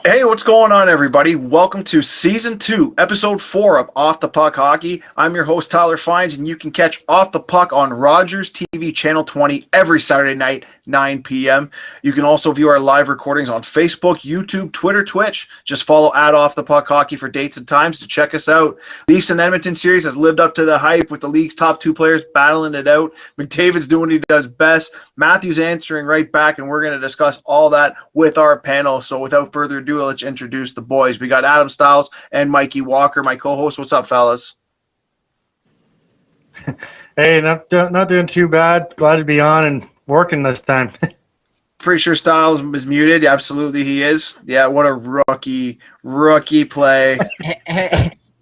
Hey, what's going on, everybody? Welcome to Season 2, Episode 4 of Off the Puck Hockey. I'm your host, Tyler Fines, and you can catch Off the Puck on Rogers TV Channel 20 every Saturday night, 9 p.m. You can also view our live recordings on Facebook, YouTube, Twitter, Twitch. Just follow @Off the Puck Hockey for dates and times to check us out. Leafs and Edmonton series has lived up to the hype with the league's top two players battling it out. McDavid's doing what he does best. Matthews answering right back, and we're going to discuss all that with our panel. So without further ado, let's introduce the boys. We got Adam Stiles and Mikey Walker, my co-host. What's up, fellas? Hey, not doing too bad. Glad to be on and working this time. Pretty sure Stiles is muted. Yeah, absolutely, he is. Yeah, what a rookie play.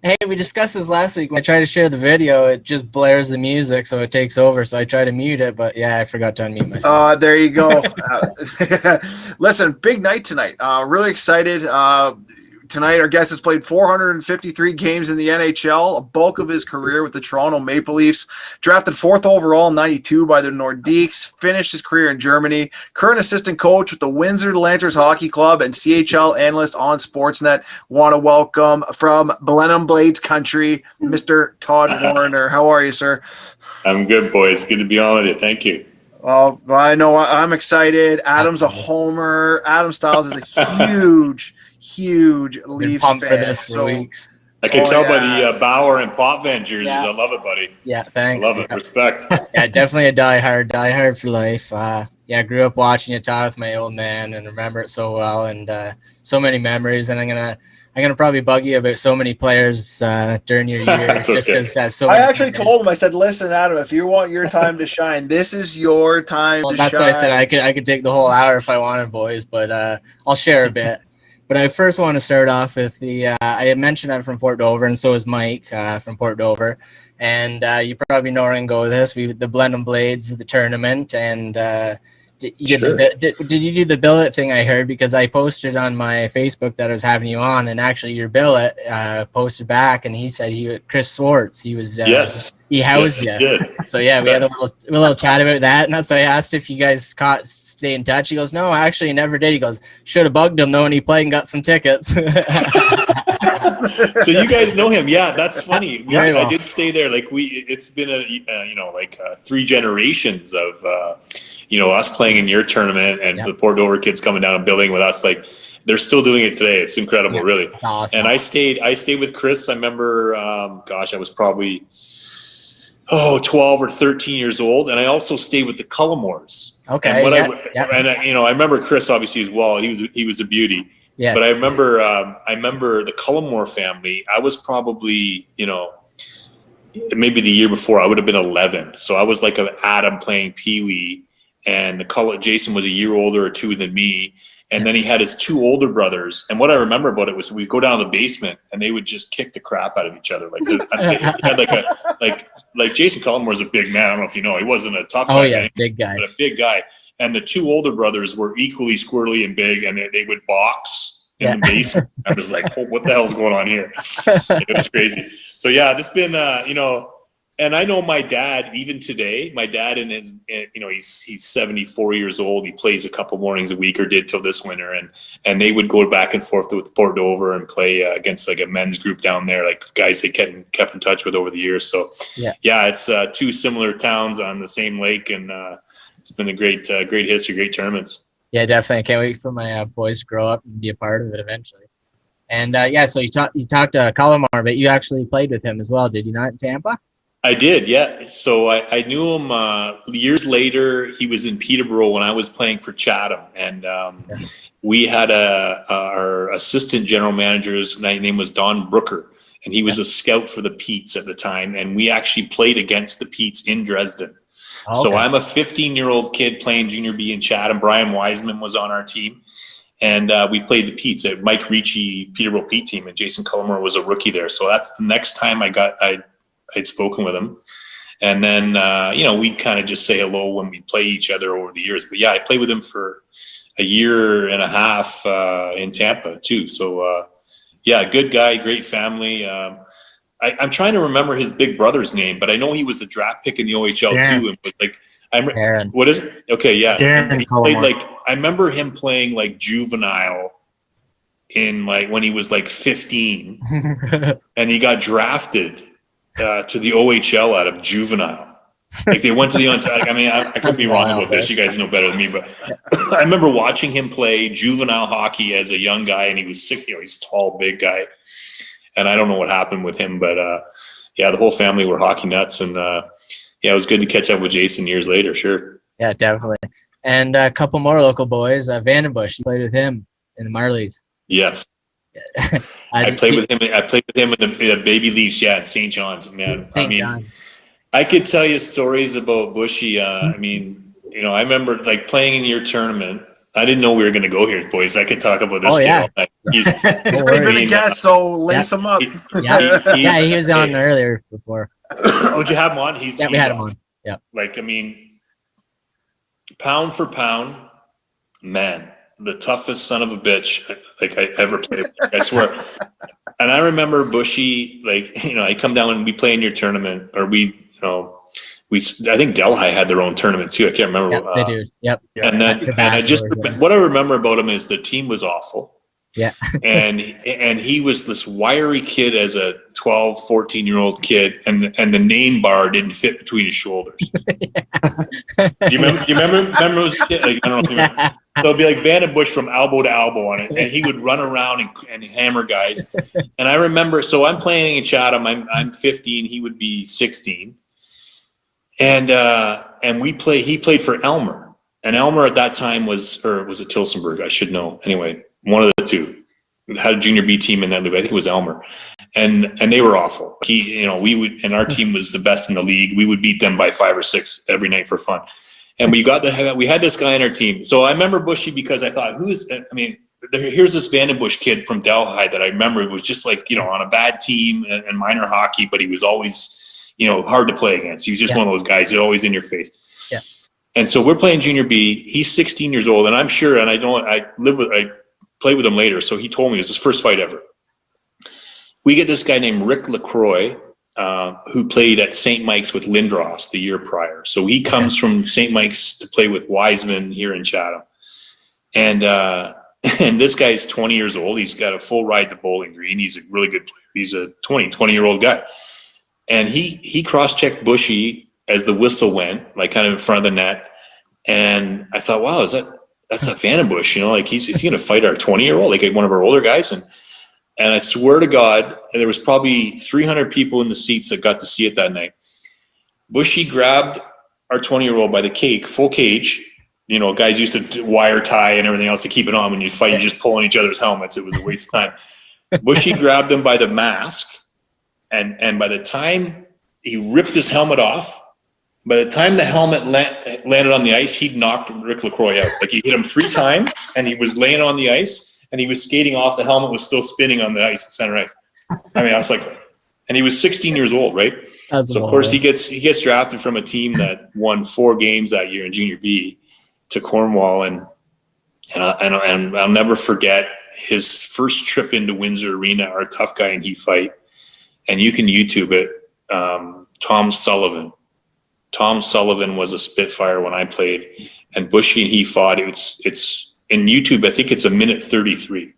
Hey, we discussed this last week. When I try to share the video, it just blares the music, so it takes over. So I try to mute it, but yeah, I forgot to unmute myself. There you go. Listen, big night tonight. Really excited. Tonight, our guest has played 453 games in the NHL, a bulk of his career with the Toronto Maple Leafs. Drafted 4th overall in 92 by the Nordiques, finished his career in Germany. Current assistant coach with the Windsor Lancers Hockey Club and CHL analyst on Sportsnet. Want to welcome from Blenheim Blades country, Mr. Todd Warriner. How are you, sir? I'm good, boys. Good to be on with you. Thank you. Well, I know I'm excited. Adam's a homer. Adam Stiles is a huge Leafs fan. For this for weeks. I can tell by the Bauer and Potvin jerseys. Yeah. I love it, buddy. Yeah, thanks. I love it. Respect. Yeah, definitely a diehard for life. I grew up watching it with my old man and remember it so well, and so many memories. And I'm gonna probably bug you about so many players during your years. That's okay. I actually told him. I said, "Listen, Adam, if you want your time to shine, this is your time to shine." That's why I said I could take the whole hour if I wanted, boys. But I'll share a bit. But I first want to start off with I had mentioned I'm from Port Dover, and so is Mike from Port Dover. And you probably know where I can go with this. The Blenheim Blades, the tournament. And did you do the billet thing, I heard? Because I posted on my Facebook that I was having you on, and actually your billet posted back, and he said Chris Swartz. He was he housed you. So yeah, we had a little chat about that, and that's why I asked if you guys stay in touch. He goes, no, actually, he never did. He goes, should have bugged him though, and he played and got some tickets. So you guys know him? Yeah, that's funny. Well. I did stay there. It's been 3 generations of us playing in your tournament and the Port Dover kids coming down and building with us. Like, they're still doing it today. It's incredible, really. Awesome. And I stayed with Chris. I remember, I was probably 12 or 13 years old, and I also stayed with the Cullimores. Okay. And I remember Chris obviously as well. He was a beauty. Yes. But I remember the Cullimore family. I was probably maybe the year before. I would have been 11. So I was like an Adam playing Pee Wee, and Jason was a year older or 2 than me. And then he had his 2 older brothers. And what I remember about it was we'd go down to the basement and they would just kick the crap out of each other. He had like Jason Cullimore was a big man. I don't know if you know, he wasn't a tough guy. Oh yeah, big guy. But a big guy. And the 2 older brothers were equally squirrely and big, and they would box in the basement. I was like, what the hell's going on here? It was crazy. So yeah, this been and I know my dad, even today, in his, he's 74 years old. He plays a couple mornings a week, or did till this winter. And they would go back and forth with Port Dover and play against like a men's group down there, like guys they kept in touch with over the years. So yeah, it's 2 similar towns on the same lake, and it's been a great history, great tournaments. Yeah, definitely. I can't wait for my boys to grow up and be a part of it eventually. And so you talked to Cullimore, but you actually played with him as well, did you not, in Tampa? I did, yeah. So I knew him years later. He was in Peterborough when I was playing for Chatham, and we had our assistant general manager's name was Don Brooker, and he was a scout for the Petes at the time, and we actually played against the Petes in Dresden. Okay. So I'm a 15-year-old kid playing junior B in Chatham. Brian Wiseman was on our team, and we played the Petes at Mike Ricci Peterborough Pete team, and Jason Cullimore was a rookie there. So that's the next time I'd spoken with him. And then, we'd kind of just say hello when we play each other over the years. But yeah, I played with him for a year and a half in Tampa too. So good guy, great family. I'm trying to remember his big brother's name, but I know he was a draft pick in the OHL too. And was like, Darren. What is it? Okay, yeah. Darren he played I remember him playing like juvenile in like when he was like 15, and he got drafted to the OHL out of juvenile. Like they went to the I mean, I could be wrong about this. You guys know better than me, but I remember watching him play juvenile hockey as a young guy, and he was 6. He's a tall, big guy, and I don't know what happened with him, but yeah, the whole family were hockey nuts, and yeah, it was good to catch up with Jason years later. Sure. Yeah, definitely. And a couple more local boys. Vandenbush, you played with him in the Marlies. Yes. I played with him in the Baby Leafs, in St. John's, man. I could tell you stories about Bushy. I mean, I remember like playing in your tournament. I didn't know we were going to go here, boys. I could talk about this kid all night. He's already been a guest, so lace him up. He was on earlier before. Oh, did you have him on? We had him on. Yeah. Like, I mean, pound for pound, man, the toughest son of a bitch like I ever played with. I swear. And I remember Bushy, like, I come down and we play in your tournament, or I think Delhi had their own tournament too. I can't remember. Yep, they do. Yep. And then what I remember about him is the team was awful. Yeah. and he was this wiry kid as a 12, 14-year-old kid, and the name bar didn't fit between his shoulders. Do you remember? Remember as a kid? Like, I don't know if you remember. So it'd be like Vandenbush from elbow to elbow on it, and he would run around and hammer guys. And I remember, so I'm playing in Chatham. I'm 15. He would be 16. And he played for Elmer, and Elmer at that time was it Tilsonburg? I should know. Anyway, one of the two had a junior B team in that league. I think it was Elmer, and they were awful. And our team was the best in the league. We would beat them by 5 or 6 every night for fun. And we had this guy on our team. So I remember Bushy because I thought, here's this Vandenbush kid from Delhi that I remember was just like, on a bad team and minor hockey, but he was always, hard to play against. He was just one of those guys that always in your face. Yeah. And so we're playing junior B. He's 16 years old, and I'm sure, and I played with him later. So he told me it was his first fight ever. We get this guy named Rick LaCroix, who played at St. Mike's with Lindros the year prior. So he comes from St. Mike's to play with Wiseman here in Chatham. And this guy's 20 years old. He's got a full ride to Bowling Green. He's a really good player. He's a 20-year-old guy. And he cross-checked Bushy as the whistle went, like kind of in front of the net. And I thought, wow, that's a Vandenbush, like he's going to fight our 20-year-old, like one of our older guys. And I swear to God, there was probably 300 people in the seats that got to see it that night. Bushy grabbed our 20-year-old by the full cage. Guys used to wire tie and everything else to keep it on. When you fight, you just pull on each other's helmets. It was a waste of time. Bushy grabbed him by the mask. And by the time he ripped his helmet off, by the time the helmet landed on the ice, he'd knocked Rick LaCroix out. Like he hit him 3 times, and he was laying on the ice, and he was skating off. The helmet was still spinning on the ice at center ice. I mean, I was like, and he was 16 years old, right? So of course he gets drafted from a team that won 4 games that year in junior B to Cornwall, and I'll never forget his first trip into Windsor Arena. Our tough guy and he fight. And you can YouTube it. Tom Sullivan. Tom Sullivan was a Spitfire when I played, and Bushy and he fought. It's in YouTube. I think it's 1:33.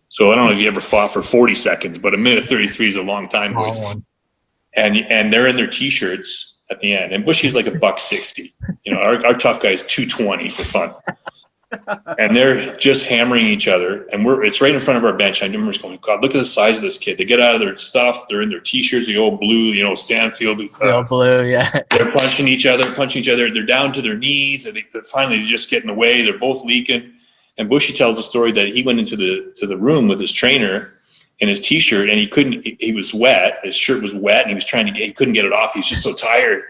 So I don't know if you ever fought for 40 seconds, but 1:33 is a long time, boys. And they're in their t-shirts at the end. And Bushy's like $160. Our tough guy is 220 for fun. And they're just hammering each other, and it's right in front of our bench. I remember just going, God, look at the size of this kid. They get out of their stuff. They're in their t-shirts, the old blue, Stanfield. The old blue, yeah. They're punching each other. They're down to their knees. And finally, they just get in the way. They're both leaking. And Bushy tells the story that he went into the room with his trainer in his t-shirt, and he was wet. His shirt was wet, and he was he couldn't get it off. He was just so tired.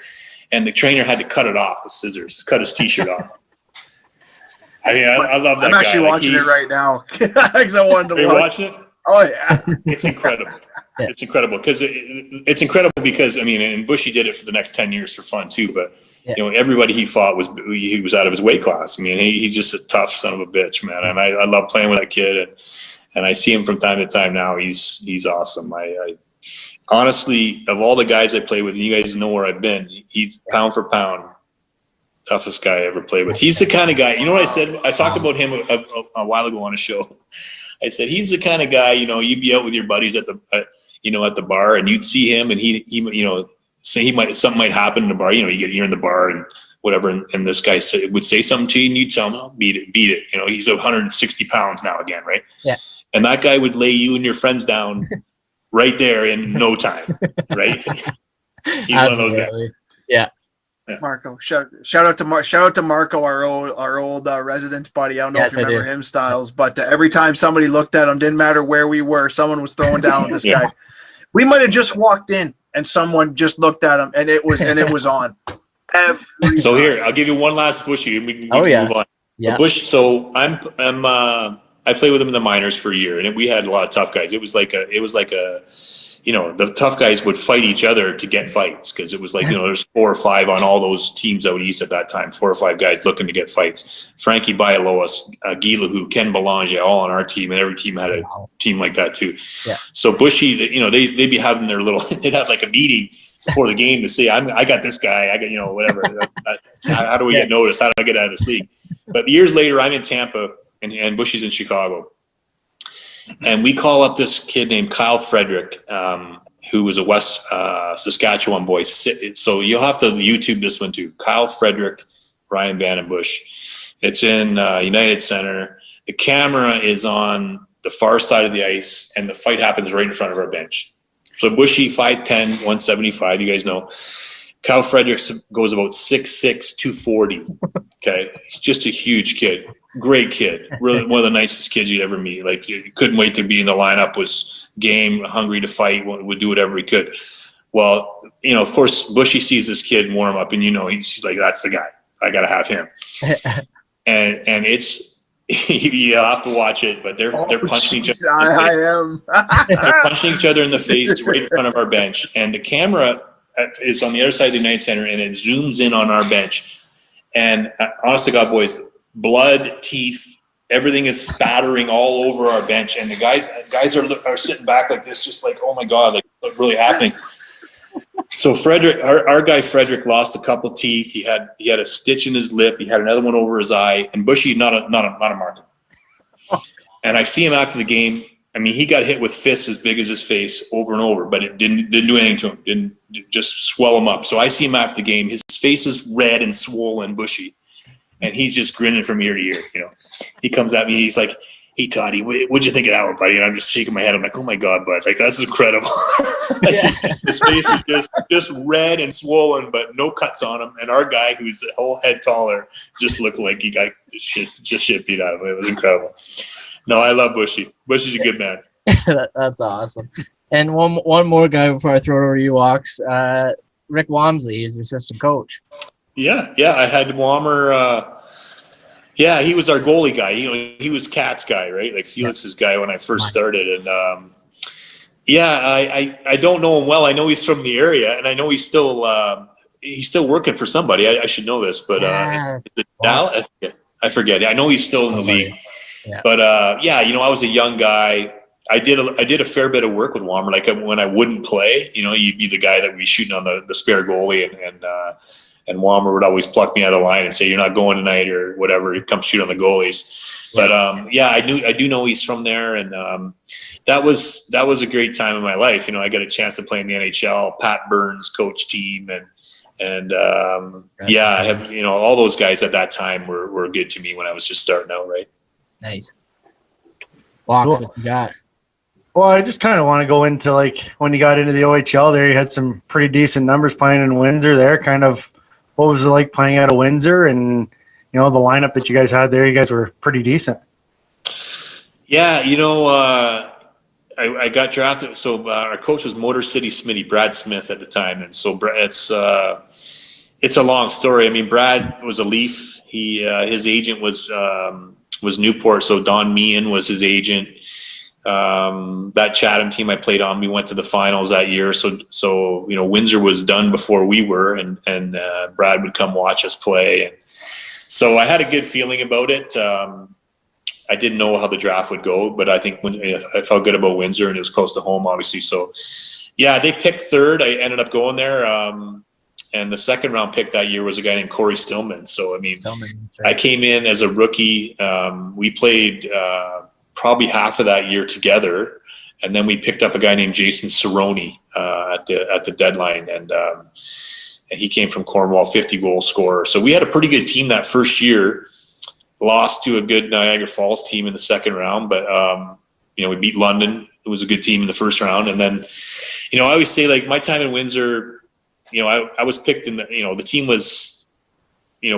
And the trainer had to cut it off with scissors, cut his t-shirt off. I mean, I love that. I'm actually watching it right now because I wanted to look. Are you watching it? Oh yeah, it's incredible. It's incredible because I mean, and Bushy did it for the next 10 years for fun too. But everybody he fought he was out of his weight class. I mean, he's just a tough son of a bitch, man. And I love playing with that kid, and I see him from time to time now. He's awesome. I honestly, of all the guys I play with, you guys know where I've been. He's pound for pound toughest guy I ever played with. He's the kind of guy, you know what I said? I talked about him a while ago on a show. I said, he's the kind of guy, you'd be out with your buddies at the, at the bar, and you'd see him, and he say something might happen in the bar. You're in the bar and whatever, and this guy would say something to you, and you'd tell him, oh, beat it. He's 160 pounds now again, right? Yeah. And that guy would lay you and your friends down right there in no time, right? He's one of those guys. Yeah. Marco, shout out to Marco, our old resident buddy. I don't know if you remember him, Styles, but every time somebody looked at him, didn't matter where we were, someone was throwing down with this guy. We might have just walked in and someone just looked at him, and it was on. So here, I'll give you one last Bushy, and we can move on. Yeah. Bush. So I played with him in the minors for a year, and we had a lot of tough guys. It was like a the tough guys would fight each other to get fights, because it was like, there's 4 or 5 on all those teams out east at that time, 4 or 5 guys looking to get fights. Frankie Bialowas, Guy Lahou, Ken Belanger, all on our team, and every team had a team like that too. Yeah. So Bushy, they'd be having their they'd have like a meeting before the game to say, I got this guy, I got, whatever. How do we get noticed? How do I get out of this league? But years later, I'm in Tampa, and Bushy's in Chicago. And we call up this kid named Kyle Frederick, who was a West Saskatchewan boy. So you'll have to YouTube this one too. Kyle Frederick, Ryan Vandenbush. It's in United Center. The camera is on the far side of the ice, and the fight happens right in front of our bench. So Bushy, 5'10", 175, you guys know. Kyle Frederick goes about 6'6", 240. Okay, just a huge kid. Great kid, really one of the nicest kids you'd ever meet. Like, you couldn't wait to be in the lineup, was game, hungry to fight, would do whatever he could. Well, of course, Bushy sees this kid warm up, and he's like, that's the guy. I got to have him. and it's, you'll have to watch it, but they're punching each other. They're punching each other in the face right in front of our bench, and the camera is on the other side of the United Center, and it zooms in on our bench. And honest to God, boys, blood, teeth, everything is spattering all over our bench, and the guys are sitting back like this, just like, oh my God, like, what's really happening? So Frederick, our guy Frederick, lost a couple teeth. He had a stitch in his lip. He had another one over his eye. And Bushy, not a marker. And I see him after the game. I mean, he got hit with fists as big as his face over and over, but it didn't do anything to him. Didn't just swell him up. So I see him after the game. His face is red and swollen, Bushy. And he's just grinning from ear to ear. He comes at me. He's like, "Hey, Toddy, what'd you think of that one, buddy?" And I'm just shaking my head. I'm like, "Oh my God, bud! Like, that's incredible." His face is just red and swollen, but no cuts on him. And our guy, who's a whole head taller, just looked like he got shit beat out of him. It was incredible. No, I love Bushy. Bushy's a good man. That's awesome. And one more guy before I throw it over to you, Walks. Rick Wamsley is your assistant coach. Yeah, I had Wammer. He was our goalie guy. He was Cat's guy, right? Like Felix's guy when I first started. And I don't know him well. I know he's from the area, and I know he's still working for somebody. I should know this, but Dallas? I forget. I know he's still in the league. Yeah. But I was a young guy. I did a fair bit of work with Wammer. Like, when I wouldn't play, you'd be the guy that would be shooting on the spare goalie, and Wammer would always pluck me out of the line and say, "You're not going tonight," or whatever. He'd come shoot on the goalies. But I do know he's from there, and that was a great time in my life. I got a chance to play in the NHL. Pat Burns coach team, and I have all those guys at that time were good to me when I was just starting out. Right. Nice. Walks, what you got? Well, I just kind of want to go into, like, when you got into the OHL there, you had some pretty decent numbers playing in Windsor there. Kind of, what was it like playing out of Windsor, and the lineup that you guys had there? You guys were pretty decent. Yeah, I got drafted. So our coach was Motor City Smitty, Brad Smith at the time, and so it's a long story. I mean, Brad was a Leaf. His agent was Newport, so Don Meehan was his agent. That Chatham team I played on, we went to the finals that year. So Windsor was done before we were, and Brad would come watch us play. And so I had a good feeling about it. I didn't know how the draft would go, but I think I felt good about Windsor, and it was close to home, obviously. So they picked third. I ended up going there. And the second round pick that year was a guy named Corey Stillman. So, I mean, I came in as a rookie. We played probably half of that year together. And then we picked up a guy named Jason Cerrone at the deadline. And he came from Cornwall, 50-goal scorer. So we had a pretty good team that first year. Lost to a good Niagara Falls team in the second round, but we beat London. It was a good team in the first round. And then, I always say, like, my time in Windsor, I was picked in the team was,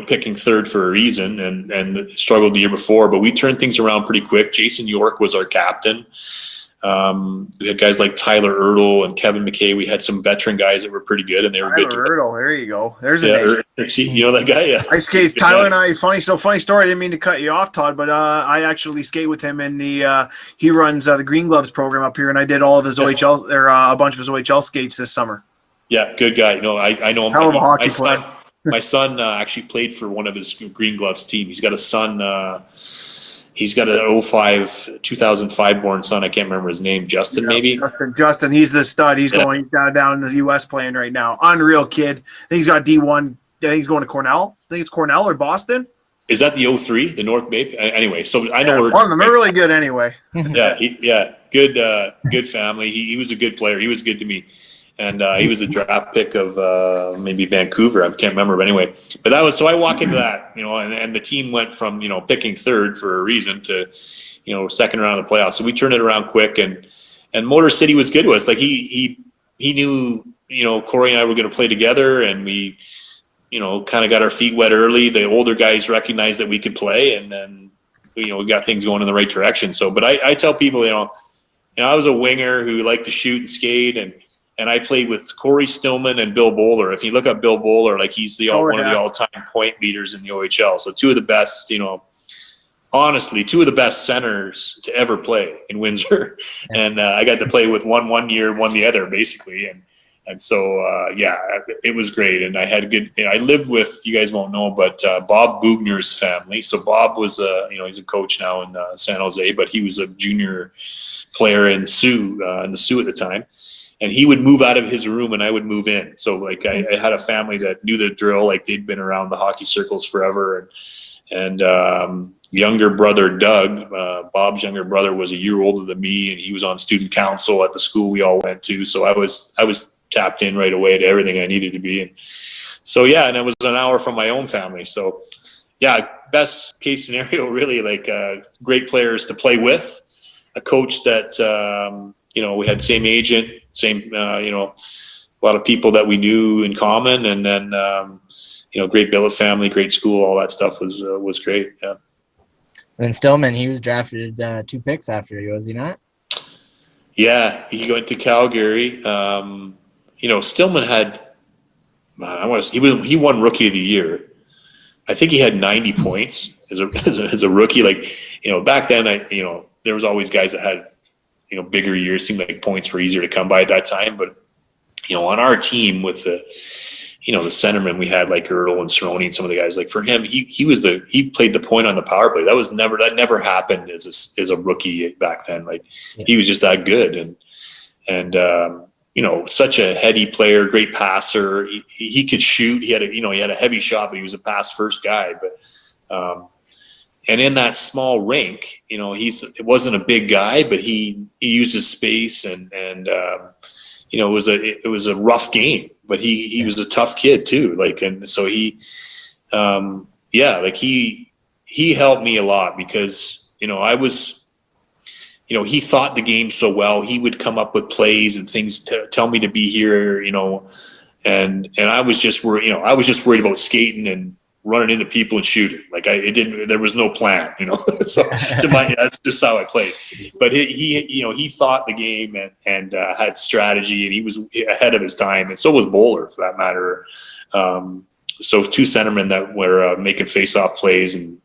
picking third for a reason and struggled the year before, but we turned things around pretty quick. Jason York was our captain. We had guys like Tyler Ertl and Kevin McKay. We had some veteran guys that were pretty good, and they were good. Tyler Ertl, there you go. There's a name. See, you know that guy? Yeah. I skate. Tyler and I. Funny story. I didn't mean to cut you off, Todd, but I actually skate with him in the. He runs the Green Gloves program up here, and I did all of his OHL or a bunch of his OHL skates this summer. Yeah, good guy. No, I know him. Hell of a hockey player. My son actually played for one of his Green Gloves team. He's got a son. He's got an 2005 born son. I can't remember his name. Justin, maybe? Justin. He's the stud. He's he's down in the U.S. playing right now. Unreal kid. I think he's got D1. I think he's going to Cornell. I think it's Cornell or Boston. Is that the 03, the North Bay? Anyway, so I know one of them. They're really good anyway. Good family. He was a good player. He was good to me. And he was a draft pick of maybe Vancouver. I can't remember, but anyway. But that was so. I walk into that, and the team went from picking third for a reason to second round of the playoffs. So we turned it around quick, and Motor City was good to us. Like he knew Corey and I were going to play together, and we kind of got our feet wet early. The older guys recognized that we could play, and then we got things going in the right direction. So, but I tell people, I was a winger who liked to shoot and skate, and I played with Corey Stillman and Bill Bowler. If you look up Bill Bowler, like he's one of the all-time point leaders in the OHL. So two of the best, honestly, two of the best centers to ever play in Windsor. And I got to play with one year, one the other, basically. And so, it was great. And I had good – I lived with – you guys won't know, but Bob Bugner's family. So Bob was he's a coach now in San Jose, but he was a junior player in the Sioux at the time. And he would move out of his room and I would move in. So like I had a family that knew the drill, like they'd been around the hockey circles forever. And younger brother, Doug, Bob's younger brother, was a year older than me, and he was on student council at the school we all went to. So I was tapped in right away to everything I needed to be. And so, and it was an hour from my own family. So best case scenario, really, like great players to play with, a coach that, we had same agent, same, a lot of people that we knew in common, and then, great billet family, great school, all that stuff was great. Yeah. And Stillman, he was drafted 2 picks after you, was he not? Yeah, he went to Calgary. Stillman had, he won Rookie of the Year. I think he had 90 points as a rookie. Like, back then, there was always guys that had, bigger years. Seemed like points were easier to come by at that time. But, on our team with the centermen, we had like Ertl and Cerrone and some of the guys. Like for him, he played the point on the power play. That never happened as a rookie back then. Like he was just that good. And such a heady player, great passer. He could shoot. He had a heavy shot, but he was a pass first guy. But, and in that small rink, it wasn't a big guy, but he used his space and it was a rough game, but he was a tough kid too. Like, and so he helped me a lot because, I was, he thought the game so well. He would come up with plays and things to tell me to be here, and I was just worried, worried about skating and running into people and shooting. Like there was no plan, so that's just how I played. But he thought the game and had strategy, and he was ahead of his time. And so was Bowler, for that matter. So 2 centermen that were making face-off plays and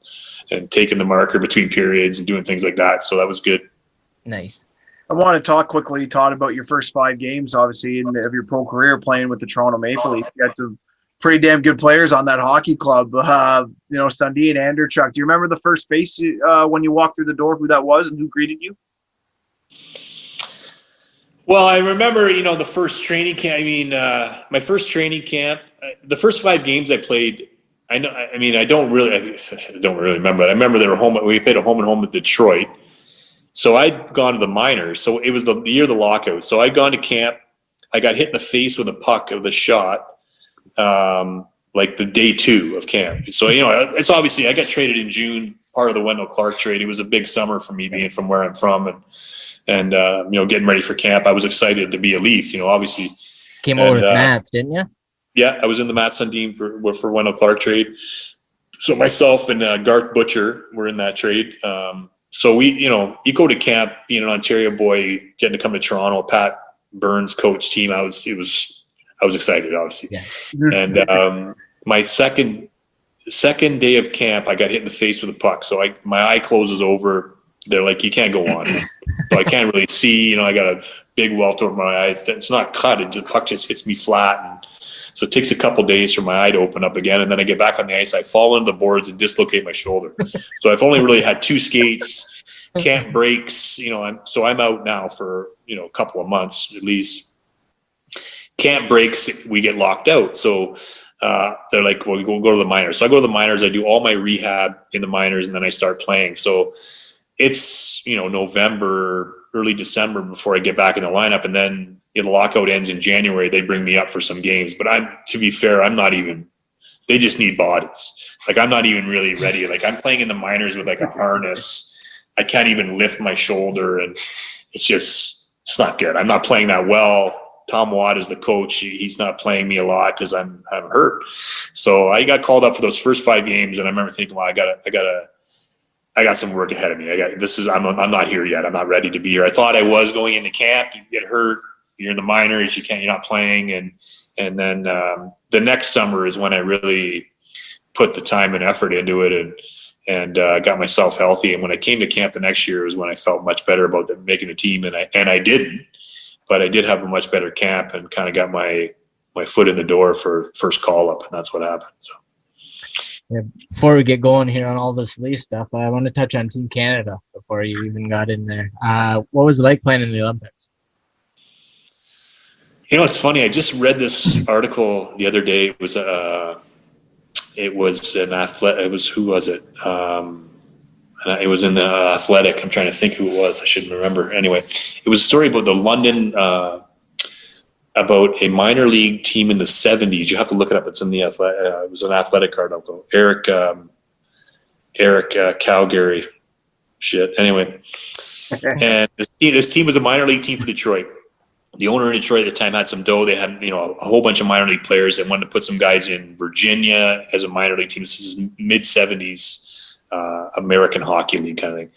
taking the marker between periods and doing things like that. So that was good. Nice. I want to talk quickly, Todd, about your first 5 games, obviously, of your pro career playing with the Toronto Maple Leafs. You had some pretty damn good players on that hockey club. Sundin and Anderchuk. Do you remember the first base when you walked through the door, who that was and who greeted you? Well, I remember, the first training camp. My first training camp, the first 5 games I played, I don't really remember. I remember they were home. We played a home and home with Detroit. So I'd gone to the minors. So it was the year of the lockout. So I'd gone to camp. I got hit in the face with a puck of the shot, like the day 2 of camp. So, it's obviously I got traded in June, part of the Wendell Clark trade. It was a big summer for me being from where I'm from and getting ready for camp. I was excited to be a Leaf, obviously. Came over with Mats, didn't you? Yeah, I was in the Matson team for Wendell Clark trade. So myself and Garth Butcher were in that trade. So we, you go to camp, being an Ontario boy, getting to come to Toronto, Pat Burns coach team. I was excited, obviously. Yeah. And my second day of camp, I got hit in the face with a puck. So my eye closes over. They're like, you can't go on. So I can't really see. I got a big welt over my eyes. It's not cut. The puck just hits me flat. And so it takes a couple days for my eye to open up again. And then I get back on the ice. I fall into the boards and dislocate my shoulder. So I've only really had 2 skates. Camp breaks, I'm out now for, a couple of months at least. Camp breaks, we get locked out. So they're like, well, we'll go to the minors. So I go to the minors, I do all my rehab in the minors, and then I start playing. So it's, November, early December before I get back in the lineup. And then the lockout ends in January. They bring me up for some games. But to be fair, they just need bodies. Like, I'm not even really ready. Like, I'm playing in the minors with like a harness. I can't even lift my shoulder, and it's not good. I'm not playing that well. Tom Watt is the coach. He's not playing me a lot because I'm hurt. So I got called up for those first 5 games, and I remember thinking, well, I got some work ahead of me. I'm not here yet. I'm not ready to be here. I thought I was going into camp. You get hurt. You're in the minors. You're not playing, and then the next summer is when I really put the time and effort into it, and got myself healthy. And when I came to camp the next year was when I felt much better about making the team. And I didn't, but I did have a much better camp and kind of got my foot in the door for first call up, and that's what happened. So. Yeah, before we get going here on all this Leaf stuff, I want to touch on Team Canada before you even got in there. What was it like playing in the Olympics? It's funny. I just read this article the other day. It was an athlete. It was, who was it? It was in the Athletic. I'm trying to think who it was. I shouldn't remember. Anyway, it was a story about the London, about a minor league team in the 70s. You have to look it up. It's in the Athletic. It was an Athletic article. Eric Calgary. Shit. Anyway, and this team was a minor league team for Detroit. The owner in Detroit at the time had some dough. They had, a whole bunch of minor league players and wanted to put some guys in Virginia as a minor league team. This is mid-70s American Hockey League kind of thing.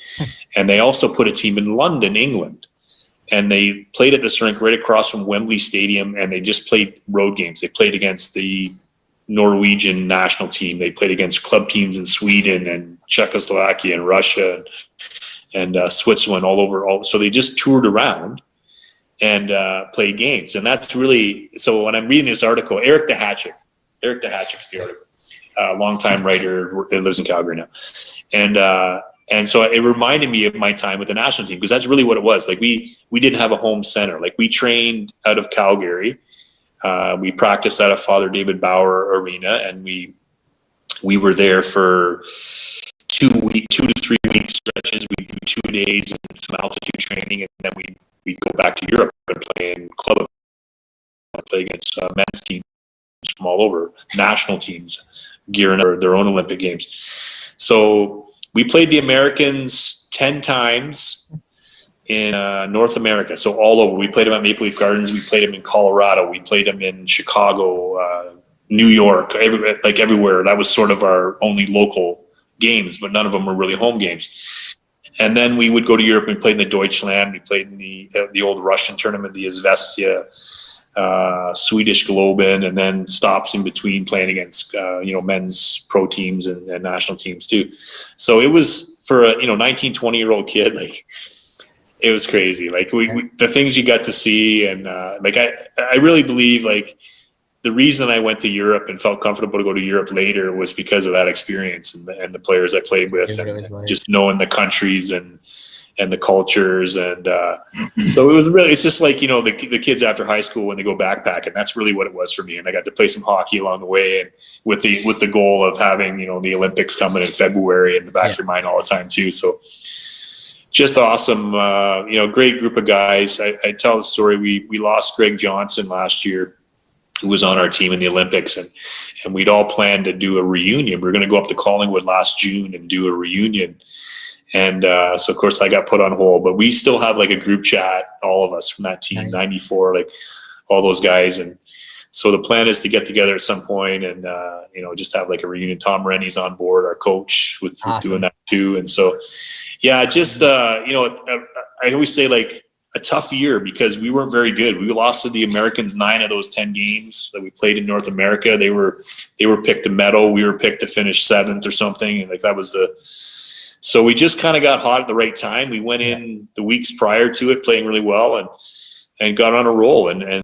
And they also put a team in London, England. And they played at this rink right across from Wembley Stadium, and they just played road games. They played against the Norwegian national team. They played against club teams in Sweden and Czechoslovakia and Russia and Switzerland, all over. So they just toured around and play games. And that's really, so when I'm reading this article, Eric Dehachik is the article, longtime writer that lives in Calgary now. And so it reminded me of my time with the national team, because that's really what it was. Like we didn't have a home center. Like we trained out of Calgary. We practiced out of Father David Bauer Arena, and we were there for 2 to 3 week stretches. We do 2 days and some altitude training, and then we'd go back to Europe and play in club, play against men's teams from all over, national teams gearing their own Olympic games. So we played the Americans 10 times in North America, so all over. We played them at Maple Leaf Gardens. We played them in Colorado. We played them in Chicago, New York, everywhere. That was sort of our only local games, but none of them were really home games. And then we would go to Europe and play in the Deutschland. We played in the old Russian tournament, the Izvestia, Swedish Globen, and then stops in between playing against men's pro teams and national teams too. So it was, for a 19, 20-year-old kid, like it was crazy. Like we the things you got to see, and I really believe like the reason I went to Europe and felt comfortable to go to Europe later was because of that experience and the players I played with, and just knowing the countries and the cultures. And so it was really, it's just like, the kids after high school when they go backpacking, that's really what it was for me. And I got to play some hockey along the way, and with the goal of having, the Olympics coming in February in the back of your mind all the time too. So just awesome. Great group of guys. I tell the story. We lost Greg Johnson last year, who was on our team in the Olympics, and we'd all planned to do a reunion. We were going to go up to Collingwood last June and do a reunion. And so, of course, I got put on hold. But we still have like a group chat, all of us from that team, 94, like all those guys. And so the plan is to get together at some point and, just have like a reunion. Tom Rennie's on board, our coach, with doing that too. And so, yeah, just, I always say like a tough year because we weren't very good. We lost to the Americans 9 of those 10 games that we played in North America. They were picked to medal. We were picked to finish 7th or something. And like that was so we just kind of got hot at the right time. We went in the weeks prior to it playing really well and got on a roll and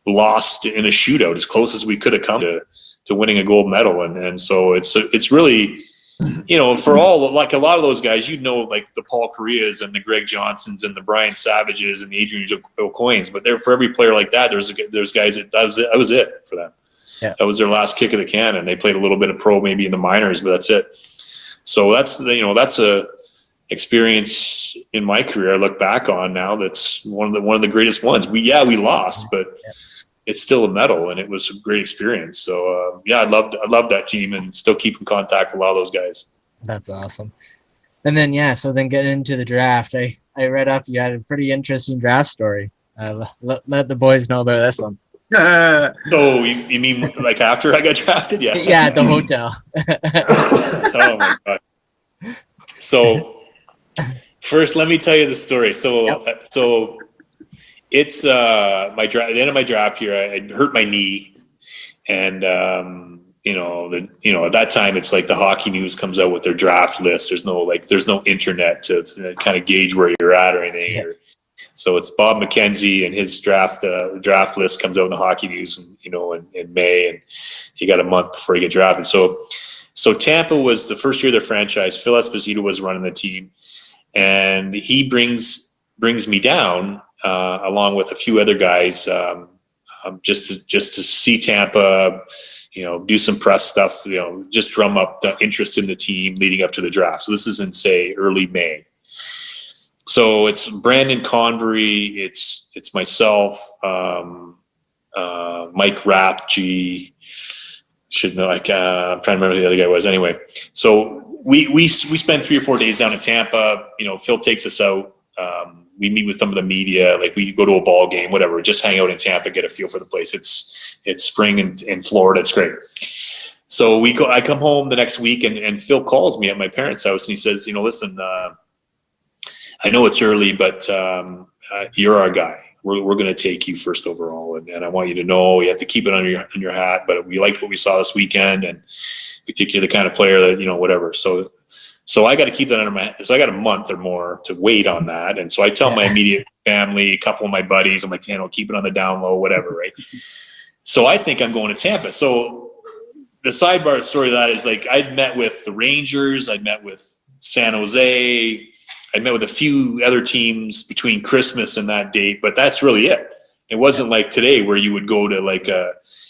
lost in a shootout as close as we could have come to winning a gold medal. And so it's really, for all, like a lot of those guys, like the Paul Correas and the Greg Johnsons and the Brian Savages and the Adrian O'Coins, but for every player like that, there's guys that was it for them. Yeah. That was their last kick of the can, and they played a little bit of pro maybe in the minors, but that's it. So that's a experience in my career I look back on now. That's one of the greatest ones. We lost, but it's still a medal, and it was a great experience. So I loved that team, and still keep in contact with a lot of those guys. That's awesome. And then getting into the draft, I read up you had a pretty interesting draft story. Let the boys know about this one. So you mean like after I got drafted? Yeah. Yeah, at the hotel. Oh my God. So first, let me tell you the story. So it's the end of my draft year. I hurt my knee, and at that time it's like the Hockey News comes out with their draft list. There's no internet to kind of gauge where you're at or anything. Yeah. So it's Bob McKenzie, and his draft list comes out in the Hockey News, in May, and he got a month before he get drafted. So Tampa was the first year of their franchise. Phil Esposito was running the team, and he brings me down along with a few other guys just to see Tampa, do some press stuff, just drum up the interest in the team leading up to the draft. So this is in say early May. So it's Brandon Convery, it's myself, Mike Rathje, should know. I'm trying to remember who the other guy was. Anyway, so we spent 3 or 4 days down in Tampa. Phil takes us out. We meet with some of the media, like we go to a ball game, whatever. Just hang out in Tampa, get a feel for the place. It's spring in Florida. It's great. So I come home the next week, and Phil calls me at my parents' house, and he says, listen. I know it's early, but you're our guy. We're going to take you first overall, and I want you to know you have to keep it on your hat. But we liked what we saw this weekend, and we think you're the kind of player that whatever. So I got to keep that under my. So I got a month or more to wait on that, and so I tell my immediate family, a couple of my buddies, I'm like, keep it on the down low, whatever, right? So I think I'm going to Tampa. So the sidebar story of that is like I'd met with the Rangers, I'd met with San Jose. I met with a few other teams between Christmas and that date, but that's really it. It wasn't like today where you would go to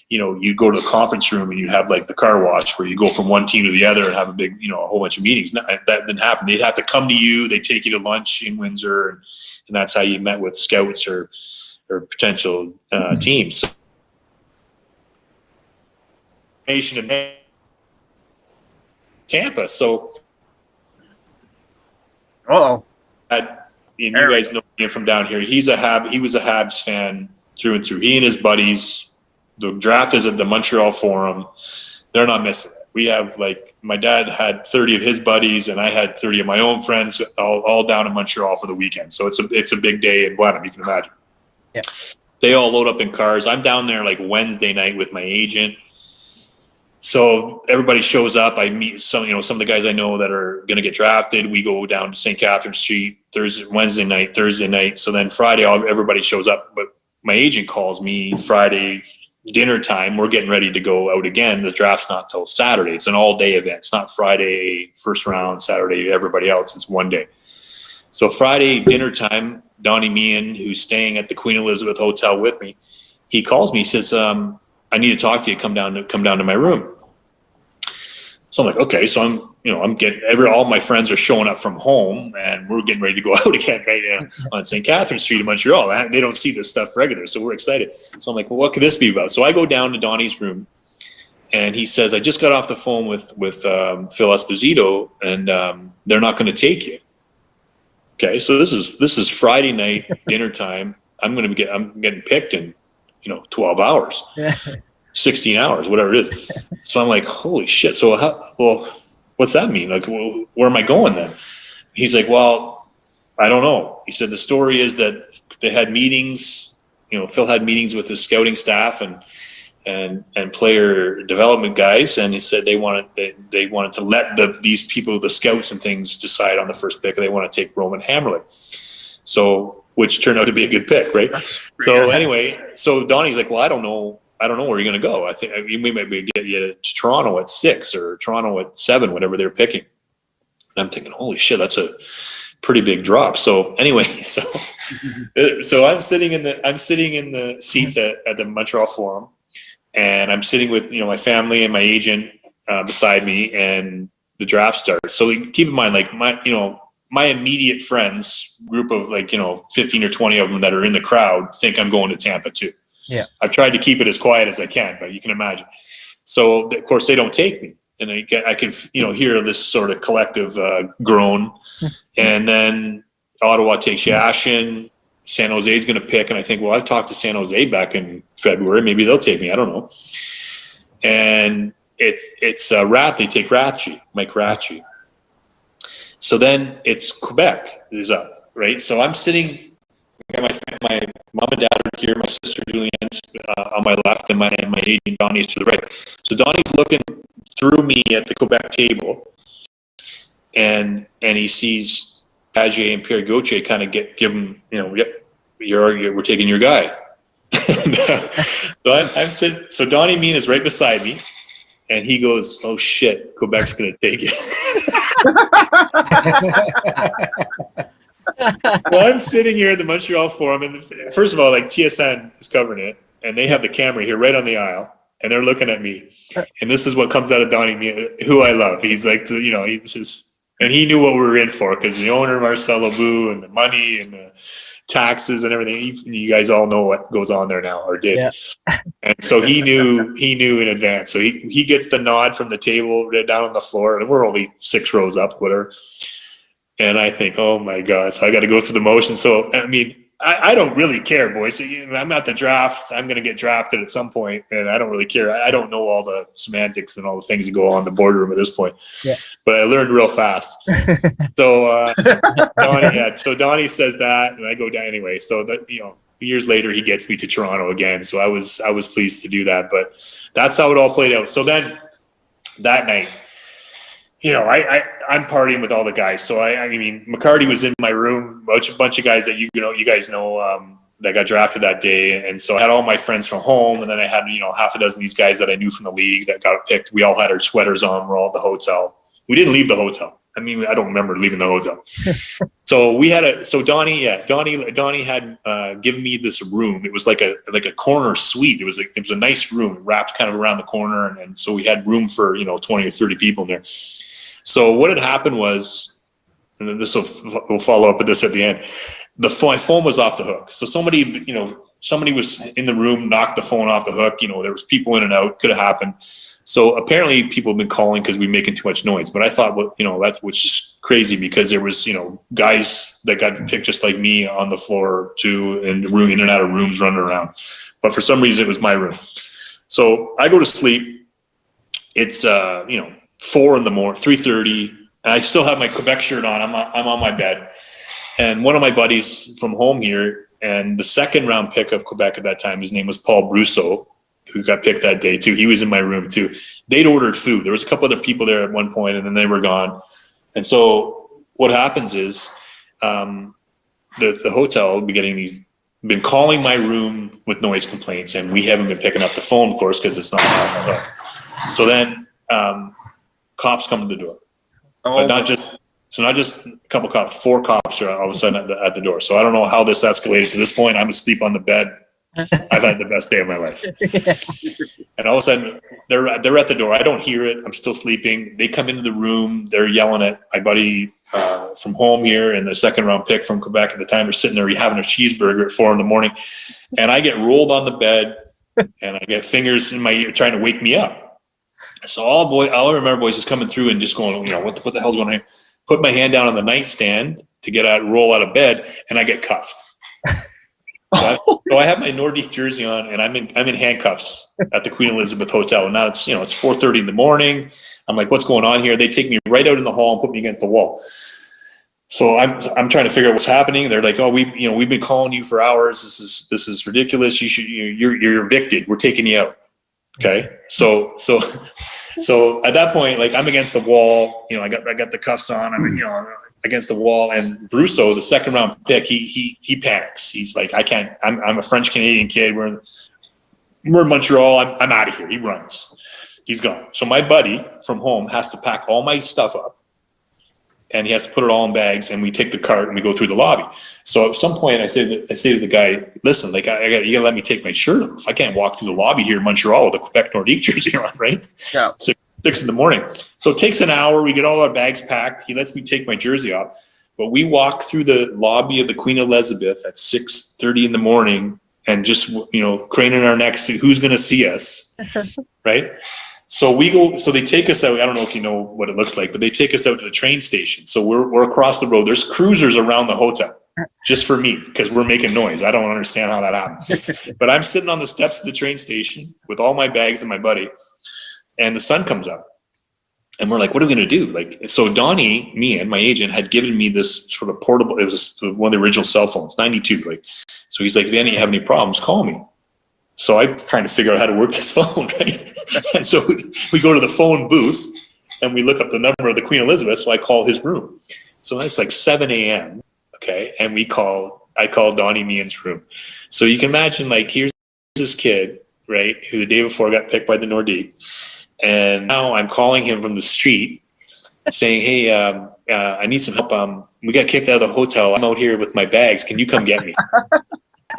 you'd go to the conference room and you'd have like the car wash where you go from one team to the other and have a big, a whole bunch of meetings. That didn't happen. They'd have to come to you. They'd take you to lunch in Windsor, and that's how you met with scouts or potential teams. Nation in Tampa. So. You guys know him from down here. He was a Habs fan through and through. He and his buddies. The draft is at the Montreal Forum. They're not missing it. We have my dad had 30 of his buddies, and I had 30 of my own friends, all down in Montreal for the weekend. So it's a big day in Blenheim. You can imagine. Yeah. They all load up in cars. I'm down there Wednesday night with my agent. So everybody shows up. I meet some of the guys I know that are going to get drafted. We go down to St. Catherine Street Wednesday night, Thursday night. So then Friday, everybody shows up. But my agent calls me Friday dinner time. We're getting ready to go out again. The draft's not till Saturday. It's an all-day event. It's not Friday first round, Saturday everybody else. It's one day. So Friday dinner time, Donnie Meehan, who's staying at the Queen Elizabeth Hotel with me, he calls me. He says, I need to talk to you. Come down to my room. So I'm like, okay, so I'm getting all my friends are showing up from home, and we're getting ready to go out again right now on St. Catherine Street in Montreal. They don't see this stuff regular, so we're excited. So I'm like, well, what could this be about? So I go down to Donnie's room, and he says, I just got off the phone with Phil Esposito, and they're not going to take you. Okay, so this is Friday night dinner time. I'm getting picked in 12 hours. 16 hours, whatever it is. So I'm like, holy shit. So what's that mean? Like, well, where am I going then? He's like, well, I don't know. He said the story is that they had meetings, Phil had meetings with his scouting staff and player development guys. And he said they wanted to let these people, the scouts and things, decide on the first pick. And they want to take Roman Hammerlick. So, which turned out to be a good pick, right? So anyway, so Donnie's like, well, I don't know where you're going to go. I think we might get you to Toronto at 6 or Toronto at 7, whatever they're picking. And I'm thinking, holy shit, that's a pretty big drop. So anyway, so I'm sitting in the seats at the Montreal Forum, and I'm sitting with my family and my agent beside me, and the draft starts. So keep in mind, like my immediate friends, group of 15 or 20 of them that are in the crowd, think I'm going to Tampa too. Yeah, I've tried to keep it as quiet as I can, but you can imagine. So of course they don't take me, and I can hear this sort of collective groan, and then Ottawa takes Yashin. San Jose's going to pick, and I think, well, I've talked to San Jose back in February. Maybe they'll take me. I don't know. And it's Rat. They take Mike Ratchie. So then it's Quebec is up, right? So I'm sitting. My mom and dad are here. My sister Julianne's on my left, and my agent Donnie's to the right. So Donnie's looking through me at the Quebec table, and he sees Paget and Pierre Gauthier kind of give him, yep, we're taking your guy. So I'm sitting. So Donnie Mean is right beside me, and he goes, "Oh shit, Quebec's gonna take it." Well, I'm sitting here at the Montreal Forum, and first of all, TSN is covering it, and they have the camera here right on the aisle, and they're looking at me, and this is what comes out of Donnie, who I love. He's like, and he knew what we were in for, because the owner, Marcel Lebeau, and the money and the taxes and everything. You guys all know what goes on there now, or did. Yeah. And so he knew in advance. So he gets the nod from the table right down on the floor, and we're only 6 rows up, whatever. And I think, oh my God, so I got to go through the motion. So, I mean, I don't really care, boys. So, I'm at the draft. I'm going to get drafted at some point, and I don't really care. I don't know all the semantics and all the things that go on in the boardroom at this point. Yeah. But I learned real fast. So, Donnie says that, and I go down anyway. So that, years later, he gets me to Toronto again. So I was pleased to do that. But that's how it all played out. So then that night, I'm partying with all the guys. So I mean, McCarty was in my room, a bunch of guys that you guys know that got drafted that day. And so I had all my friends from home, and then I had half a dozen of these guys that I knew from the league that got picked. We all had our sweaters on. We're all at the hotel. We didn't leave the hotel. I mean, I don't remember leaving the hotel. So Donnie had given me this room. It was like a corner suite. It was a nice room, wrapped kind of around the corner, and so we had room for 20 or 30 people in there. So what had happened was, and then we'll follow up with this at the end. My phone was off the hook. So somebody was in the room, knocked the phone off the hook. There was people in and out. Could have happened. So apparently people have been calling because we're making too much noise. But I thought, that was just crazy, because there was, guys that got picked just like me on the floor too, and in and out of rooms running around. But for some reason it was my room. So I go to sleep. It's 4 in the morning, 3:30. I still have my Quebec shirt on. I'm on my bed, and one of my buddies from home here, and the second round pick of Quebec at that time, his name was Paul Brousseau, who got picked that day too. He was in my room too. They'd ordered food. There was a couple other people there at one point, and then they were gone. And so what happens is, the hotel been calling my room with noise complaints, and we haven't been picking up the phone, of course, because it's not on the hook. So then cops come to the door, but not just a couple cops, 4 cops are all of a sudden at the door. So I don't know how this escalated to this point. I'm asleep on the bed I've had the best day of my life. And all of a sudden, they're at the door. I don't hear it. I'm still sleeping. They come into the room. They're yelling at my buddy from home here and the second round pick from Quebec at the time. They're sitting there having a cheeseburger at 4 a.m. And I get rolled on the bed and I get fingers in my ear trying to wake me up. So all I remember, boys, is coming through and just going, what the hell's going on here? Put my hand down on the nightstand to roll out of bed, and I get cuffed. So I have my Nordique jersey on, and I'm in handcuffs at the Queen Elizabeth Hotel. And now it's 4:30 in the morning. I'm like, what's going on here? They take me right out in the hall and put me against the wall. So I'm trying to figure out what's happening. They're like, oh, we've been calling you for hours. This is ridiculous. You're evicted. We're taking you out. Okay. So at that point, like, I'm against the wall. I got the cuffs on. I'm against the wall, and Brousseau, the second round pick, he panics. He's like, I can't. I'm a French Canadian kid. We're in Montreal. I'm out of here. He runs. He's gone. So my buddy from home has to pack all my stuff up, and he has to put it all in bags, and we take the cart and we go through the lobby. So at some point I say to the guy, listen, like, you gotta let me take my shirt off. I can't walk through the lobby here in Montreal with a Quebec Nordique jersey on, right? Yeah. 6 a.m. So it takes an hour. We get all our bags packed. He lets me take my jersey off, but we walk through the lobby of the Queen Elizabeth at 6:30 in the morning and just, craning our necks, who's going to see us. Right. So we go, so they take us out. I don't know if you know what it looks like, but they take us out to the train station. So we're across the road. There's cruisers around the hotel just for me, because we're making noise. I don't understand how that happened. But I'm sitting on the steps of the train station with all my bags and my buddy, and the sun comes up. And we're like, what are we going to do? Like, so Donnie, me and my agent had given me this sort of portable, it was one of the original cell phones, 92. Like, so he's like, if you have any problems, call me. So I'm trying to figure out how to work this phone, right? And so we go to the phone booth and we look up the number of the Queen Elizabeth. So I call his room. So it's like 7 a.m. Okay. And I call Donnie Meehan's room. So you can imagine, like, here's this kid, right, who the day before got picked by the Nordique. And now I'm calling him from the street saying, hey, I need some help. We got kicked out of the hotel. I'm out here with my bags. Can you come get me?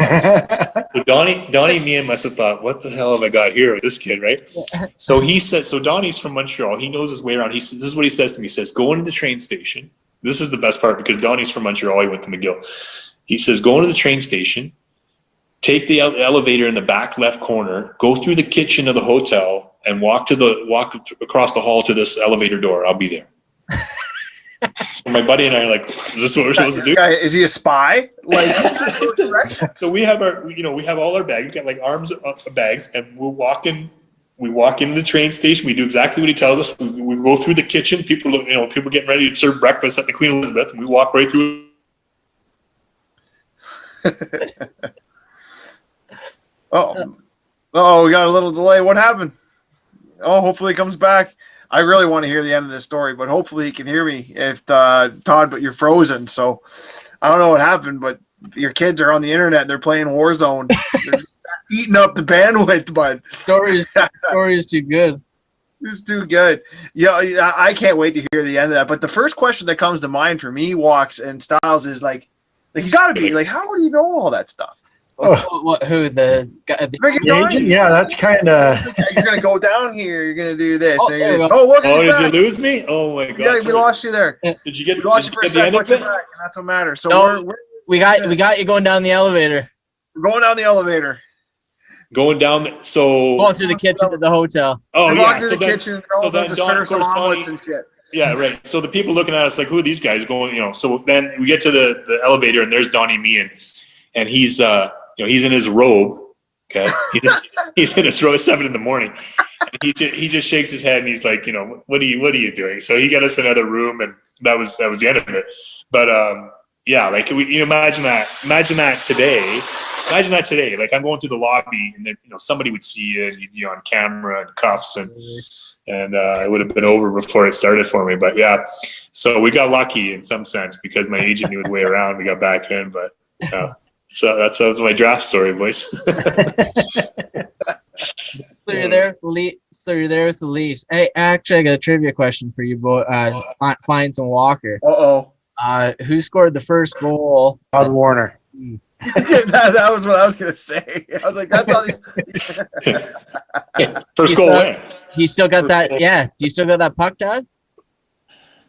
So Donnie Meehan must have thought, what the hell have I got here with this kid, right? So he said, so Donnie's from Montreal. He knows his way around. This is what he says to me. He says, go into the train station. This is the best part, because Donnie's from Montreal. He went to McGill. He says, go into the train station, take the elevator in the back left corner, go through the kitchen of the hotel, and walk across the hall to this elevator door. I'll be there. So my buddy and I are like, is this what we're supposed to do? Is he a spy? Like, so we have all our bags. We got like arms of bags, and we walk into the train station. We do exactly what he tells us. We go through the kitchen. People getting ready to serve breakfast at the Queen Elizabeth, and we walk right through. Oh, we got a little delay. What happened? Oh, hopefully he comes back. I really want to hear the end of this story, but hopefully he can hear me. If Todd, but you're frozen, so I don't know what happened. But your kids are on the internet; they're playing Warzone, they're eating up the bandwidth. But story is too good. It's too good. Yeah, I can't wait to hear the end of that. But the first question that comes to mind for me, Walks and Styles, is like he's got to be like, how would he know all that stuff? Who the agent? Yeah, that's kind of. You're gonna go down here. You're gonna do this. Did you lose me? Oh my god! Yeah, we lost you there. Did you get? We lost you for a second, but you're back, and that's what matters. So we got you going down the elevator. We're going down the elevator. Going through the kitchen to the hotel. Oh yeah, so the kitchen. So then to serve some omelets and shit. Yeah, right. So the people looking at us like, who are these guys going? So then we get to the elevator, and there's Donnie Meehan, and he's he's in his robe. Okay, he's in his robe at 7 a.m. And he just shakes his head and he's like, what are you doing? So he got us another room, and that was the end of it. But yeah, like imagine that today. Imagine that today. Like, I'm going through the lobby, and then somebody would see you, and you'd be on camera and cuffs, and it would have been over before it started for me. But yeah, so we got lucky in some sense because my agent knew his way around. We got back in, but yeah. So that was my draft story, boys. So you're there with the Leafs. Hey, actually, I got a trivia question for you, boy. Fines and Walker. Uh-oh. Who scored the first goal? Todd Warriner. that was what I was gonna say. I was like, that's all these. First goal win. Do you still got that? Yeah. Do you still got that puck, Todd?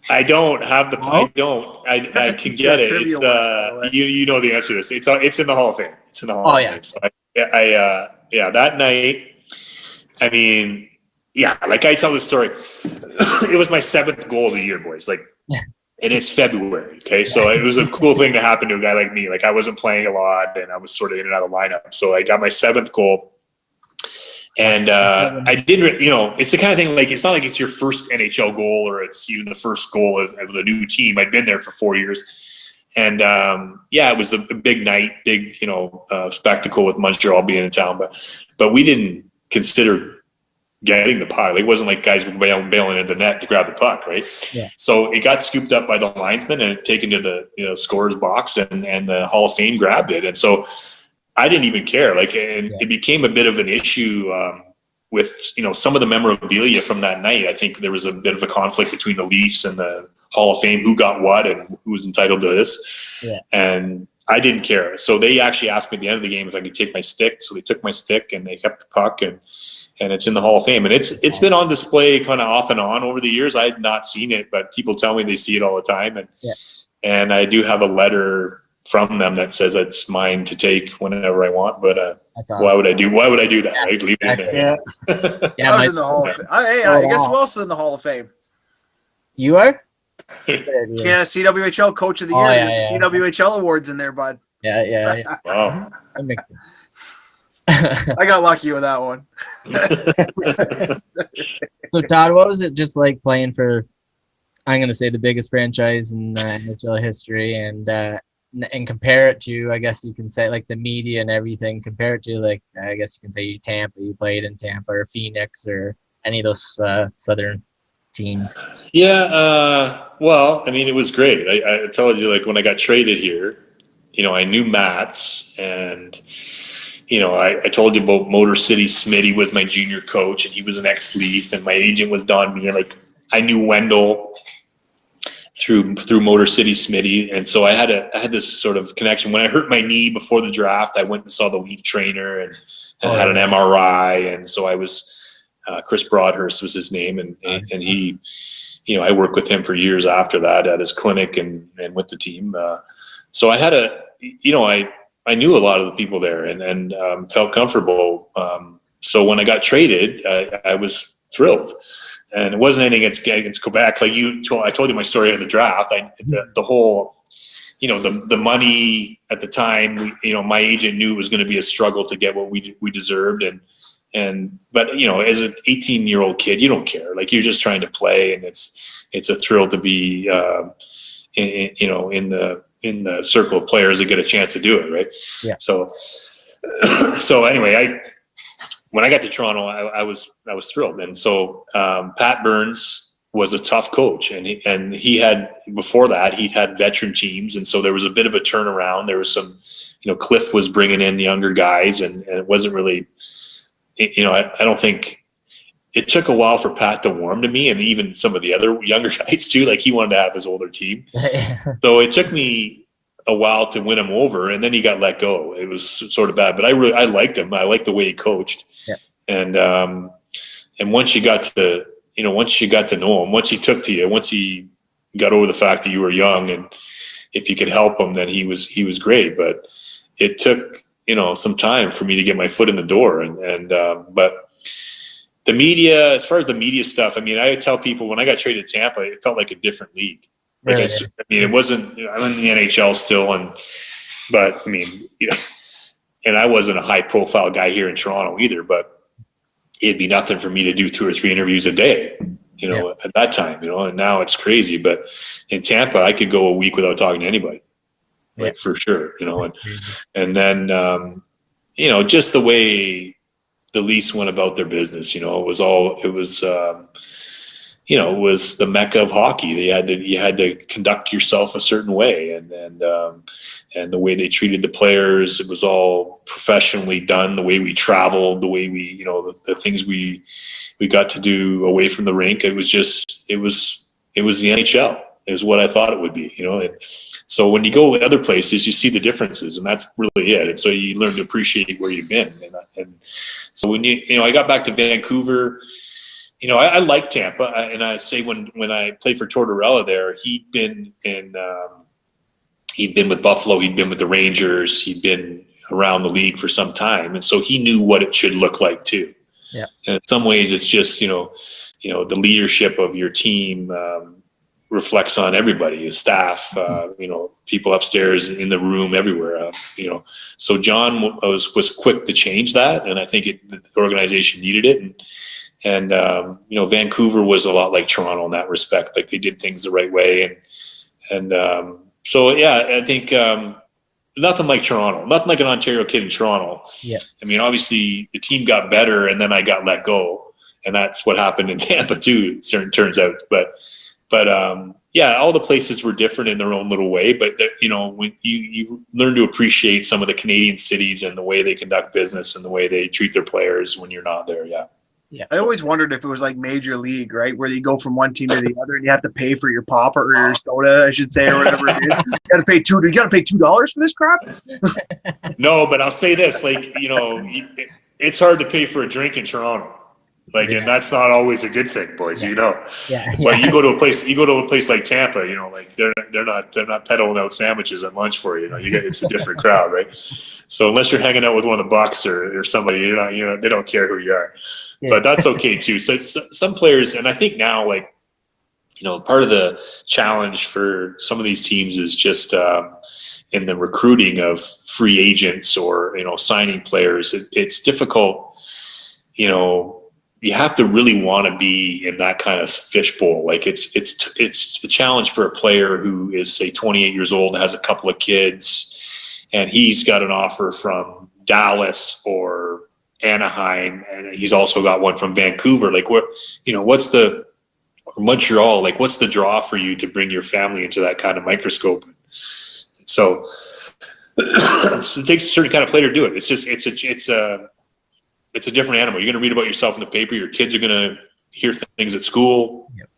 I don't have the. I don't. I can teach get you a it. trivia It's one, by the way. you know the answer to this. It's in the Hall of Fame. It's in the Hall of Fame. So yeah, that night. I mean, yeah, like I tell this story. It was my 7th goal of the year, boys. Like, and it's February. Okay, so it was a cool thing to happen to a guy like me. Like I wasn't playing a lot, and I was sort of in and out of the lineup. So I got my 7th goal. And I didn't, it's the kind of thing, like, it's not like it's your first NHL goal or it's even the first goal of the new team. I'd been there for 4 years. And, it was a big night, big, spectacle with Montreal being in town. But we didn't consider getting the puck. It wasn't like guys were bailing into the net to grab the puck, right? Yeah. So it got scooped up by the linesman and taken to the scorer's box, and the Hall of Fame grabbed it. And so I didn't even care. It became a bit of an issue with some of the memorabilia from that night. I think there was a bit of a conflict between the Leafs and the Hall of Fame, who got what and who was entitled to this. Yeah. And I didn't care. So they actually asked me at the end of the game if I could take my stick. So they took my stick and they kept the puck, and it's in the Hall of Fame. And it's been on display kind of off and on over the years. I had not seen it, but people tell me they see it all the time. And I do have a letter from them that says it's mine to take whenever I want, but awesome. Why would I do that? Right? Leave it in there. I was in the Hall of Fame. I guess who else is in the Hall of Fame? You are? Canada CWHL Coach of the Year. CWHL awards in there, bud. Yeah. Wow. I got lucky with that one. So Todd, what was it just like playing for, I'm going to say, the biggest franchise in NHL history, and compare it to, I guess you can say, like, the media and everything, compare it to, like, I guess you can say Tampa, you played in Tampa, or Phoenix, or any of those southern teams? Yeah, well, I mean, it was great. I told you, like, when I got traded here, I knew Matt's, and, I told you about Motor City. Smitty was my junior coach, and he was an ex-Leaf, and my agent was Don Meehan. Like, I knew Wendell through Motor City Smitty, and so I had this sort of connection. When I hurt my knee before the draft, I went and saw the Leaf trainer and had an MRI, and so I was Chris Broadhurst was his name, and he, I worked with him for years after that at his clinic and with the team. So I had I knew a lot of the people there and felt comfortable. So when I got traded, I was thrilled. And it wasn't anything against Quebec. Like I told you my story in the draft. The whole, the money at the time, my agent knew it was going to be a struggle to get what we deserved. But as an 18-year-old kid, you don't care. Like, you're just trying to play, and it's a thrill to be, in the circle of players that get a chance to do it. Right. Yeah. So anyway, when I got to Toronto, I was thrilled. And so Pat Burns was a tough coach, and he had, before that, he'd had veteran teams, and so there was a bit of a turnaround. There was some, Cliff was bringing in younger guys, and it wasn't really, I don't think it took a while for Pat to warm to me, and even some of the other younger guys too. Like, he wanted to have his older team, so it took me a while to win him over, and then he got let go. It was sort of bad, but I liked him. I liked the way he coached. Yeah. And once you got to, know him, once he took to you, once he got over the fact that you were young, and if you could help him, then he was great. But it took, some time for me to get my foot in the door. But the media, as far as the media stuff, I mean, I tell people when I got traded to Tampa, it felt like a different league. Like, Really? I mean, it wasn't, I'm in the NHL still, but I mean, and I wasn't a high profile guy here in Toronto either, but it'd be nothing for me to do 2 or 3 interviews a day, at that time, and now it's crazy. But in Tampa, I could go a week without talking to anybody, like, for sure, and then, just the way the Leafs went about their business, it was the mecca of hockey. You had to conduct yourself a certain way, and the way they treated the players, it was all professionally done. The way we traveled, the way we, the things we got to do away from the rink. It was the NHL is what I thought it would be, and So when you go other places, you see the differences, and that's really it. And so you learn to appreciate where you've been. And so when I got back to Vancouver, I like Tampa, and I say when I played for Tortorella there, he'd been with Buffalo, he'd been with the Rangers, he'd been around the league for some time, and so he knew what it should look like too. Yeah. And in some ways, it's just the leadership of your team reflects on everybody, his staff, people upstairs in the room, everywhere. So John was quick to change that, and I think the organization needed it. And Vancouver was a lot like Toronto in that respect. Like, they did things the right way, so yeah, I think nothing like Toronto, nothing like an Ontario kid in Toronto. Yeah. I mean, obviously the team got better, and then I got let go, and that's what happened in Tampa too. It turns out, but yeah, all the places were different in their own little way. But when you learn to appreciate some of the Canadian cities and the way they conduct business and the way they treat their players when you're not there. Yeah. Yeah. I always wondered if it was like Major League, right, where you go from one team to the other, and you have to pay for your popper or your soda, I should say, or whatever it is. You got to pay $2 for this crap. No, but I'll say this: it's hard to pay for a drink in Toronto, and that's not always a good thing, boys. Yeah. But you go to a place like Tampa, they're not peddling out sandwiches at lunch for you. It's a different crowd, right? So unless you're hanging out with one of the Bucks or somebody, they don't care who you are. Yeah. But that's okay too. So some players, and I think now, part of the challenge for some of these teams is just in the recruiting of free agents or signing players. It's difficult. You have to really want to be in that kind of fishbowl. Like, it's a challenge for a player who is, say, 28 years old, has a couple of kids, and he's got an offer from Dallas or Anaheim, and he's also got one from Vancouver. What's the Montreal? What's the draw for you to bring your family into that kind of microscope? So it takes a certain kind of player to do it. It's a different animal. You're going to read about yourself in the paper. Your kids are going to hear things at school. Yep.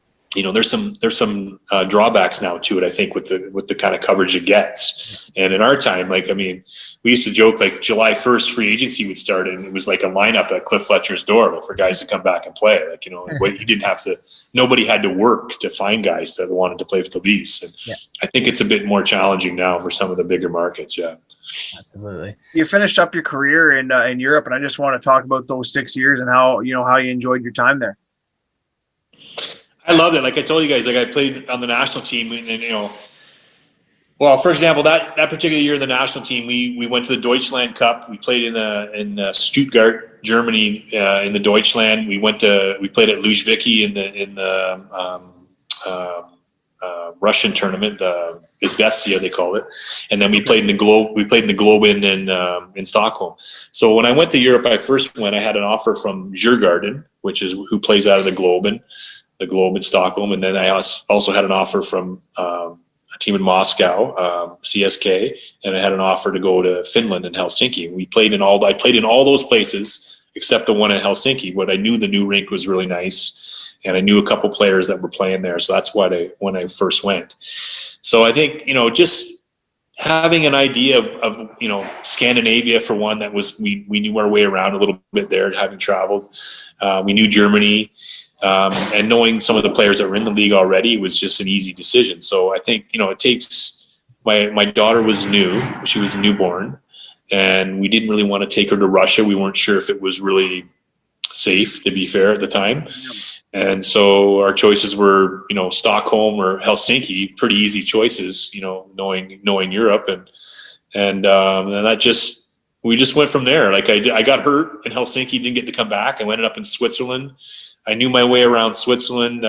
There's some drawbacks now to it, I think, with the kind of coverage it gets. And in our time, we used to joke July 1st free agency would start, and it was like a lineup at Cliff Fletcher's door for guys to come back and play. Nobody had to work to find guys that wanted to play for the Leafs. And yeah. I think it's a bit more challenging now for some of the bigger markets. Yeah. Absolutely. You finished up your career in Europe, and I just want to talk about those 6 years and how you enjoyed your time there. I loved it. Like I told you guys, I played on the national team, and well, for example, that particular year in the national team, we went to the Deutschland Cup. We played in Stuttgart, Germany, in the Deutschland. We played at Lujviki in the Russian tournament, the Izvestia they call it, and then we played in the Globe. We played in the Globen in Stockholm. So when I went to Europe, I had an offer from Djurgården, who plays out of the Globe in Stockholm, and then I also had an offer from a team in Moscow, CSK, and I had an offer to go to Finland and Helsinki. I played in all those places except the one in Helsinki. But I knew the new rink was really nice, and I knew a couple players that were playing there, so that's why when I first went. So I think just having an idea of Scandinavia for one, we knew our way around a little bit there, having traveled. We knew Germany. And knowing some of the players that were in the league already, it was just an easy decision. So I think, it takes, my daughter was new, she was a newborn, and we didn't really want to take her to Russia. We weren't sure if it was really safe, to be fair, at the time. And so our choices were, Stockholm or Helsinki, pretty easy choices, knowing Europe. And we just went from there. I got hurt in Helsinki, didn't get to come back. I ended up in Switzerland. I knew my way around Switzerland,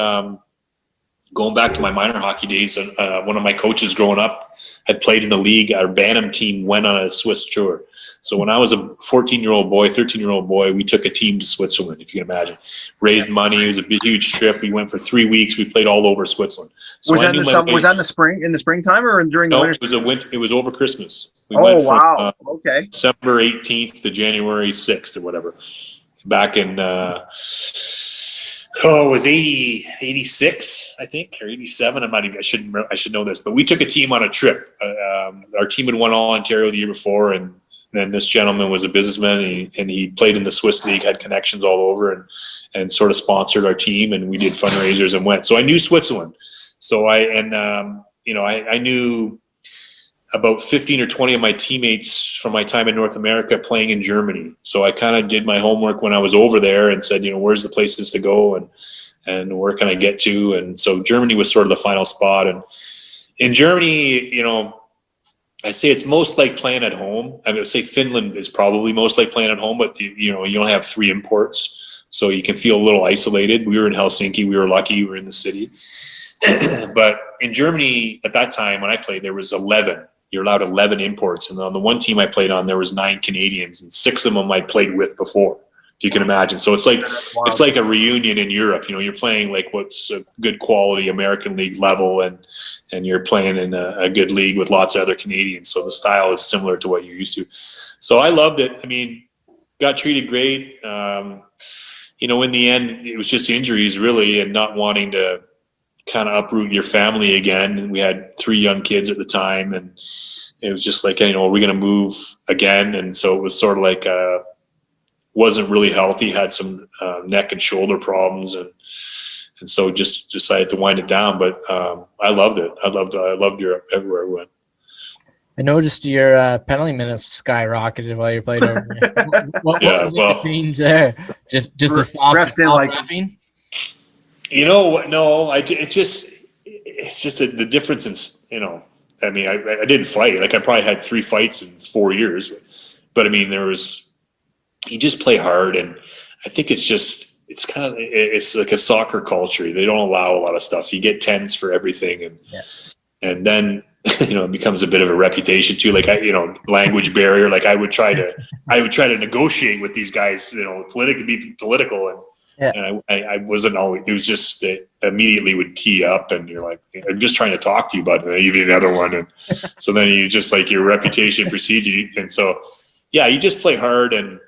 going back to my minor hockey days. One of my coaches growing up had played in the league. Our Bantam team went on a Swiss tour. So when I was a 13-year-old boy, we took a team to Switzerland, if you can imagine. Raised money. It was a big, huge trip. We went for 3 weeks. We played all over Switzerland. So was that in the spring, in the springtime, or during the winter? It was over Christmas. We went from, okay. December 18th to January 6th or whatever. Back in Oh, it was 86, I think, or 87. I'm not even, I should know this, but we took a team on a trip. Our team had won all Ontario the year before. And then this gentleman was a businessman and he played in the Swiss league, had connections all over and sort of sponsored our team. And we did fundraisers and went. So I knew Switzerland. So I knew about 15 or 20 of my teammates from my time in North America playing in Germany. So I kind of did my homework when I was over there and said, where's the places to go and where can I get to? And so Germany was sort of the final spot. And in Germany, I say it's most like playing at home. I would say Finland is probably most like playing at home, but you don't have 3 imports. So you can feel a little isolated. We were in Helsinki. We were lucky. We were in the city. But in Germany at that time when I played, there was 11. You're allowed 11 imports. And on the one team I played on, there was 9 Canadians and 6 of them I'd played with before, if you can imagine. So it's like a reunion in Europe. You're playing like what's a good quality American league level and you're playing in a good league with lots of other Canadians. So the style is similar to what you're used to. So I loved it. I mean, got treated great. In the end, it was just injuries really and not wanting to kind of uproot your family again. We had 3 young kids at the time and it was just like, are we going to move again? And so it was sort of like, wasn't really healthy, had some neck and shoulder problems. And so just decided to wind it down. But I loved it. I loved Europe everywhere I went. I noticed your penalty minutes skyrocketed while you played over there. What was the change there? Just the soft laughing? No, it's just the difference in, I mean, I didn't fight. Like I probably had 3 fights in 4 years, but I mean, you just play hard. And I think it's like a soccer culture. They don't allow a lot of stuff. You get 10s for everything. And then, it becomes a bit of a reputation too. Like language barrier. Like I would try to negotiate with these guys, be political. And I wasn't always, it was just that immediately would tee up and you're like, I'm just trying to talk to you about it. And you need another one. And so then you just like your reputation precedes you. And so, you just play hard. And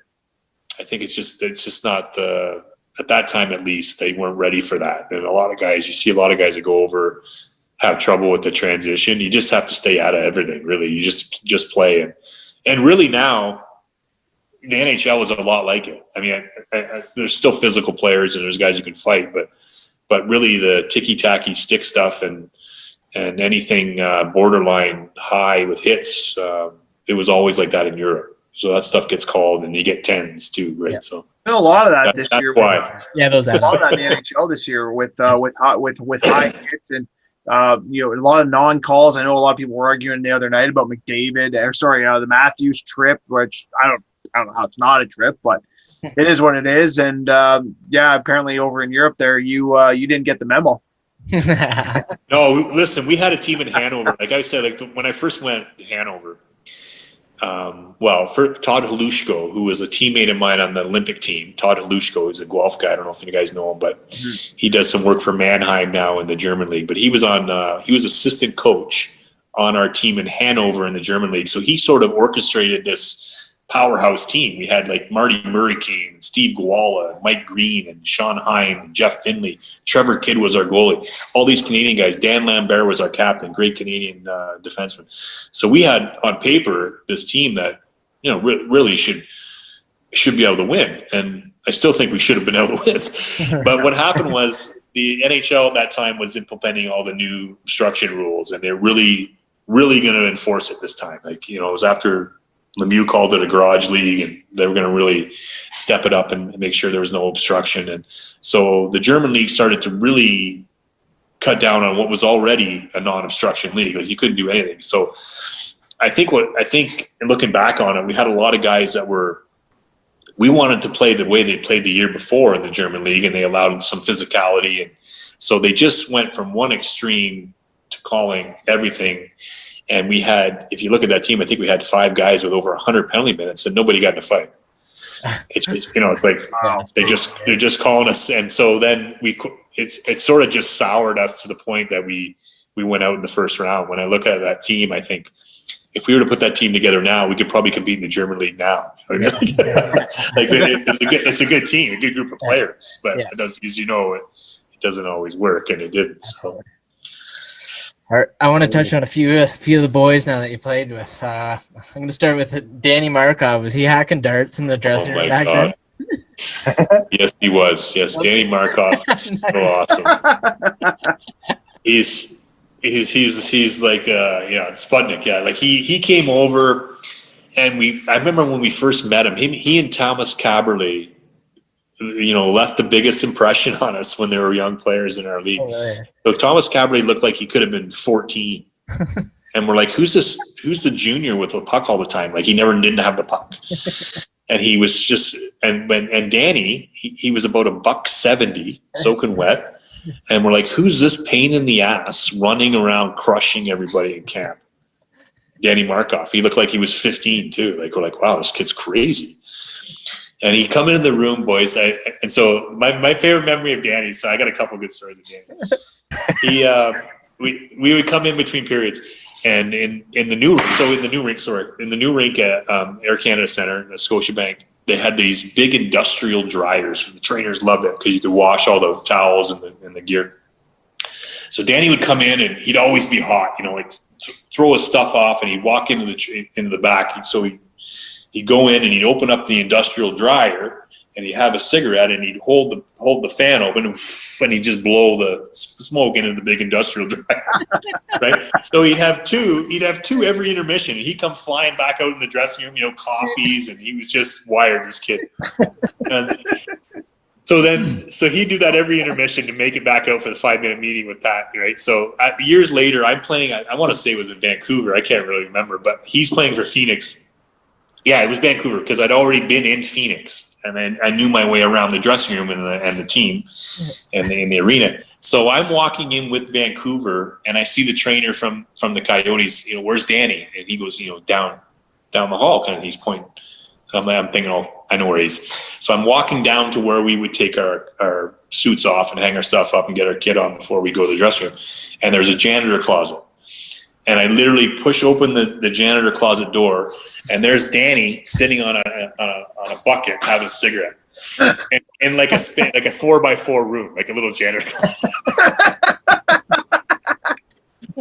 I think it's just not at that time, at least they weren't ready for that. And you see a lot of guys that go over, have trouble with the transition. You just have to stay out of everything. Really. You just play. And really now, the NHL is a lot like it. I mean, there's still physical players and there's guys who can fight, but really the ticky-tacky stick stuff and anything borderline high with hits, it was always like that in Europe. So that stuff gets called and you get 10s too, right? Yeah. So a lot of that this year. Why. Those a lot of that in the NHL this year with high hits and a lot of non-calls. I know a lot of people were arguing the other night about the Matthews trip, which I don't know how it's not a trip, but it is what it is. And apparently over in Europe there, you didn't get the memo. No, listen, we had a team in Hanover. Like I said, when I first went to Hanover, for Todd Halushko, who was a teammate of mine on the Olympic team. Todd Halushko is a Guelph guy. I don't know if you guys know him, but he does some work for Mannheim now in the German league. But he was assistant coach on our team in Hanover in the German league. So he sort of orchestrated this powerhouse team. We had like Marty Murray came, and Steve Guala, and Mike Green, and Sean Hine, and Jeff Finley. Trevor Kidd was our goalie. All these Canadian guys. Dan Lambert was our captain, great Canadian defenseman. So we had on paper this team that really should be able to win, and I still think we should have been able to win. But what happened was the NHL at that time was implementing all the new obstruction rules, and they're really, really going to enforce it this time. Like it was after Lemieux called it a garage league, and they were going to really step it up and make sure there was no obstruction. And so the German league started to really cut down on what was already a non-obstruction league. Like you couldn't do anything. So I think looking back on it, we had a lot of guys that we wanted to play the way they played the year before in the German league, and they allowed some physicality. And so they just went from one extreme to calling everything. And we had, if you look at that team, I think we had 5 guys with over 100 penalty minutes, and nobody got in a fight. It's like they're just calling us, and so then it sort of just soured us to the point that we went out in the first round. When I look at that team, I think if we were to put that team together now, we could probably compete in the German league now. Like it's a good team, a good group of players, but it does, as you know, it doesn't always work, and it didn't. So. I want to touch on a few of the boys now that you played with. I'm going to start with Danny Markov. Was he hacking darts in the dressing room back then? Yes, he was. Yes, Danny Markov is so awesome. He's like Sputnik. Yeah, like he came over, and I remember when we first met him. He and Thomas Caberlet, left the biggest impression on us when they were young players in our league. Oh, yeah. So Thomas Caberlet looked like he could have been 14, and we're like, "Who's this? Who's the junior with the puck all the time? Like he never didn't have the puck." And he was just, and Danny, he was about $170, soaking wet. And we're like, who's this pain in the ass running around crushing everybody in camp? Danny Markov. He looked like he was 15 too. Like, we're like, wow, this kid's crazy. And he come into the room, boys. And so my favorite memory of Danny, so I got a couple good stories of Danny. We would come in between periods. And in the new rink at Air Canada Centre, the Scotiabank, they had these big industrial dryers. The trainers loved it because you could wash all the towels and the gear. So Danny would come in and he'd always be hot, like throw his stuff off, and he'd walk into the back. So he'd go in and he'd open up the industrial dryer, and he'd have a cigarette, and he'd hold the fan open, and he'd just blow the smoke into the big industrial dryer, right? So he'd have two every intermission, and he'd come flying back out in the dressing room, coffees, and he was just wired, this kid. And so he'd do that every intermission to make it back out for the 5-minute meeting with Pat, right? So years later, I'm playing, I want to say it was in Vancouver, I can't really remember, but he's playing for Phoenix. Yeah, it was Vancouver, because I'd already been in Phoenix. And then I knew my way around the dressing room and the team and in the arena. So I'm walking in with Vancouver, and I see the trainer from the Coyotes. Where's Danny? And he goes, down the hall. Kind of, he's pointing. I'm thinking, I know where he is. So I'm walking down to where we would take our suits off and hang our stuff up and get our kit on before we go to the dressing room. And there's a janitor closet. And I literally push open the janitor closet door, and there's Danny sitting on a bucket having a cigarette, in like a 4x4 room, like a little janitor closet.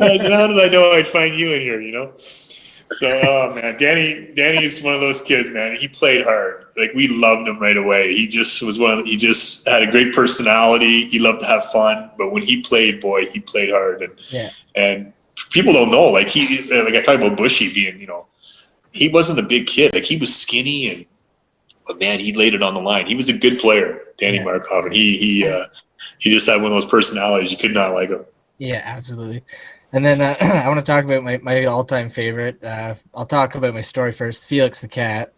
I said, how did I know I'd find you in here? So, oh man, Danny's one of those kids, man. He played hard. Like, we loved him right away. He just was he just had a great personality. He loved to have fun, but when he played, boy, he played hard. And people don't know, like I talk about Bushy being, he wasn't a big kid. Like, he was skinny, but man, he laid it on the line. He was a good player, Danny Markov, and he just had one of those personalities. You could not like him. Yeah, absolutely. And then I want to talk about my all-time favorite. I'll talk about my story first. Felix the Cat.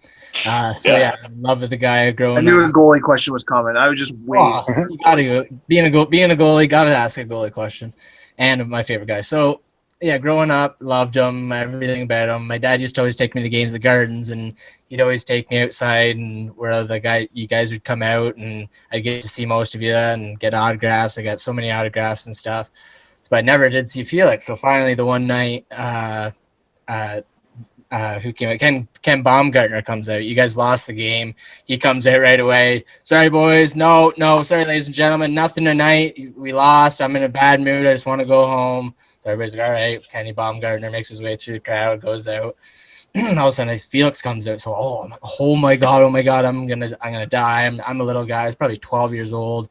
I love the guy growing up. I knew a goalie question was coming. I was just waiting. You gotta go. Being a goalie, gotta ask a goalie question. And my favorite guy. So, yeah, growing up, loved him, everything about him. My dad used to always take me to games of the Gardens, and he'd always take me outside, and where you guys would come out, and I'd get to see most of you and get autographs. I got so many autographs and stuff. But I never did see Felix. So finally, the one night, who came out? Ken Baumgartner comes out. You guys lost the game. He comes out right away. Sorry, boys. No. Sorry, ladies and gentlemen. Nothing tonight. We lost. I'm in a bad mood. I just want to go home. So everybody's like, all right. Kenny Baumgartner makes his way through the crowd, goes out. All of a sudden, Felix comes out. So, I'm like, oh my god, I'm gonna die. I'm a little guy. He's probably 12 years old.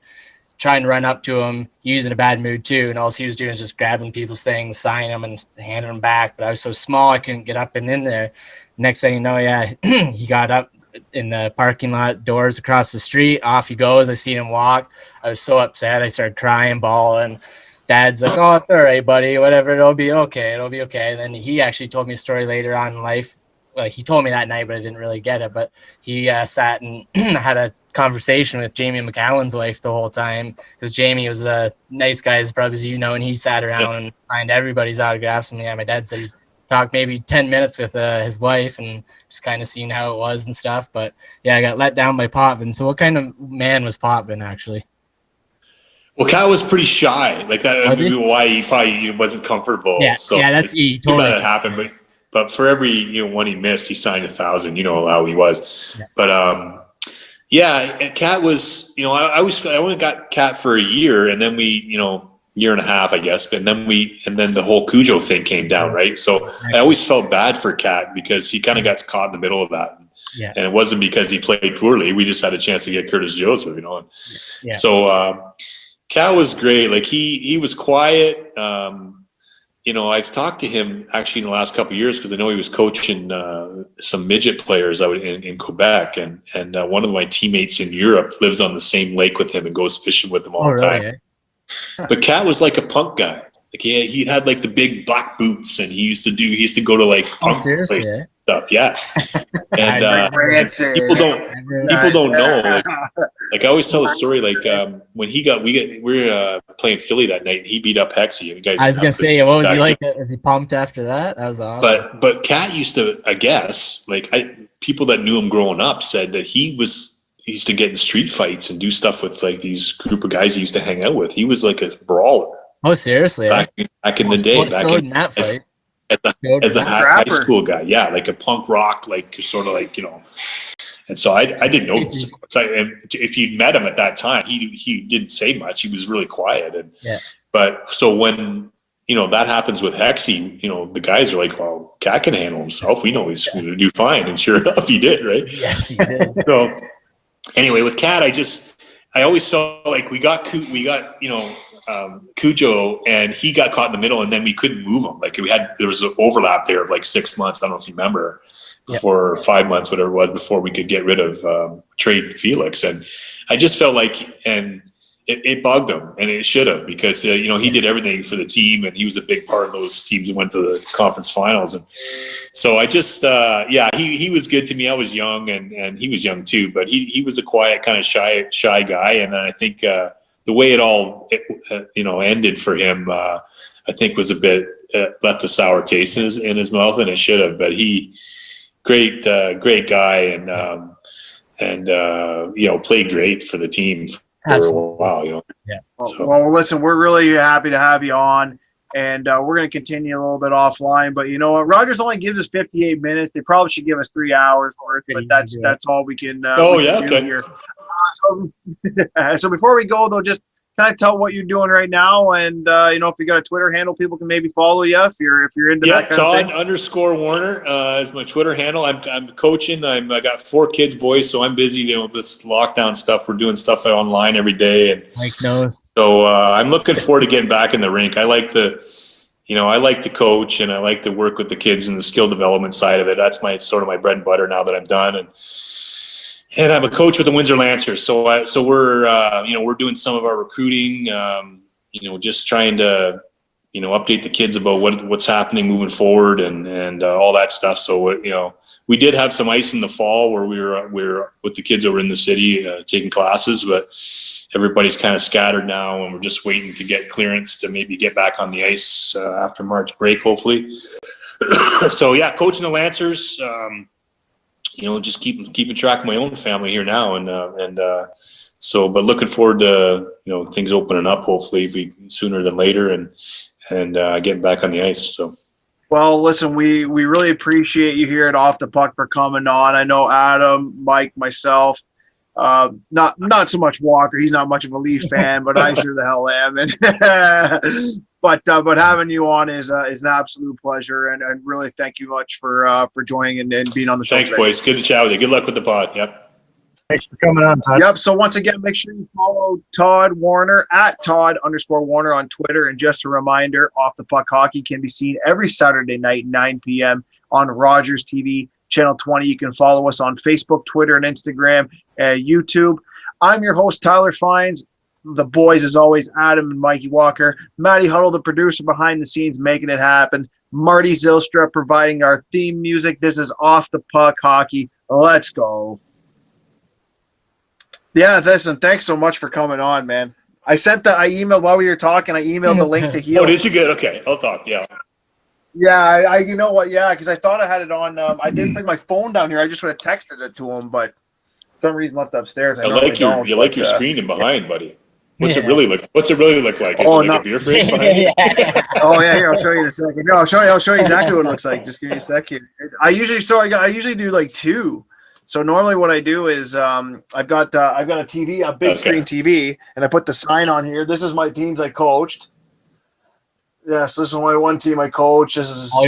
Trying to run up to him. He was in a bad mood too, and all he was doing is just grabbing people's things, signing them, and handing them back. But I was so small, I couldn't get up and in there. Next thing you know, he got up in the parking lot, doors across the street. Off he goes. I seen him walk. I was so upset. I started crying, bawling. Dad's like, "Oh, it's all right, buddy. Whatever. It'll be okay. And then he actually told me a story later on in life. Like, he told me that night, but I didn't really get it. But he sat and had a conversation with Jamie McCowan's wife the whole time, because Jamie was a nice guy, as probably as you know, and he sat around and signed everybody's autographs. And my dad said he talked maybe 10 minutes with his wife and just kind of seeing how it was and stuff. But I got let down by Potvin. So what kind of man was Potvin actually? Well, Cal was pretty shy. Like, that maybe why he probably wasn't comfortable. Yeah, so that's he totally that happened. But but for every one he missed, he signed 1,000. You know how he was, Yeah. But yeah, and Cat was I only got Cat for a year, and then we year and a half, I guess, and then the whole Cujo thing came down, right? So I always felt bad for Cat because he kind of got caught in the middle of that. Yeah. And it wasn't because he played poorly. We just had a chance to get Curtis Joseph, Yeah. So Cat was great. Like he was quiet. I've talked to him actually in the last couple of years because I know he was coaching some midget players out in Quebec, and one of my teammates in Europe lives on the same lake with him and goes fishing with him all the time. Really, eh? But Cat was like a punk guy. Like he had like the big black boots, and he used to go to like punk seriously, place stuff. Yeah, and people don't know. Like I always tell the story. Like when we were playing Philly that night, and he beat up Hexy. And I was gonna say, what was he like? Was he pumped after that? That was awesome. But Cat used to, I guess, people that knew him growing up said that he used to get in street fights and do stuff with like these group of guys he used to hang out with. He was like a brawler. Oh, seriously? Back in the day, as a high school guy, yeah, like a punk rock, like sort of like And so I didn't know this. And if you'd met him at that time, he didn't say much. He was really quiet. But so when that happens with Hexy, the guys are like, well, Cat can handle himself. We know he's going to do fine, and sure enough, he did, right? Yes, he did. So anyway, with Cat, I always felt like we got Cujo, and he got caught in the middle, and then we couldn't move him. Like there was an overlap there of like 6 months. I don't know if you remember, for 5 months, whatever it was, before we could get rid of trade Felix. And I just felt like, and it bugged him, and it should have, because he did everything for the team, and he was a big part of those teams that went to the conference finals. And so I just he was good to me. I was young, and he was young too, but he was a quiet, kind of shy guy. And then I think the way it all ended for him, I think was a bit left a sour taste in his mouth, and it should have. But he great guy, and played great for the team for a while. Yeah. Well, listen, we're really happy to have you on, and we're going to continue a little bit offline. But you know what? Rogers only gives us 58 minutes. They probably should give us 3 hours worth, but that's all we can. Do here. So before we go, though, just kind of tell what you're doing right now, and if you got a Twitter handle, people can maybe follow you if you're into that kind of thing. Todd_Warriner is my Twitter handle. I'm coaching. I got 4 kids, boys, so I'm busy. This lockdown stuff. We're doing stuff online every day, and Mike knows. So I'm looking forward to getting back in the rink. I like to coach, and I like to work with the kids in the skill development side of it. That's my bread and butter now that I'm done. And I'm a coach with the Windsor Lancers, so we're doing some of our recruiting, just trying to, update the kids about what's happening moving forward and all that stuff. So we did have some ice in the fall where we were with the kids over in the city taking classes, but everybody's kind of scattered now, and we're just waiting to get clearance to maybe get back on the ice after March break, hopefully. So yeah, coaching the Lancers. Just keeping track of my own family here now, but looking forward to things opening up, hopefully sooner than later, and getting back on the ice. So, well, listen, we really appreciate you here at Off the Puck for coming on. I know Adam, Mike, myself, not so much Walker. He's not much of a Leaf fan, but I sure the hell am. And But having you on is an absolute pleasure, and really thank you much for joining and being on the show. Thanks, today. boys. Good to chat with you. Good luck with the pod. Yep. Thanks for coming on, Todd. Yep. So once again, make sure you follow Todd Warriner at Todd_Warriner on Twitter. And just a reminder, Off the Puck Hockey can be seen every Saturday night, 9 p.m. on Rogers TV, Channel 20. You can follow us on Facebook, Twitter, and Instagram, YouTube. I'm your host, Tyler Fines. The boys, as always, Adam and Mikey Walker. Matty Huddle, the producer behind the scenes, making it happen. Marty Zylstra providing our theme music. This is Off the Puck Hockey. Let's go. Yeah, listen, thanks so much for coming on, man. I emailed while we were talking, I emailed the link to Heal. Oh, did you good? Okay, I'll talk, yeah. Yeah, I you know what, yeah, because I thought I had it on. I didn't bring my phone down here. I just would have texted it to him, but for some reason left upstairs. You like your screen in behind, buddy. What's it really look like? Is it like a beer fridge behind you? Oh yeah, here I'll show you in a second. No, I'll show you exactly what it looks like. Just give me a second. I usually do like two. So normally what I do is I've got a TV, a big screen TV, and I put the sign on here. This is my teams I coached. Yes, this is my one team I coached. This is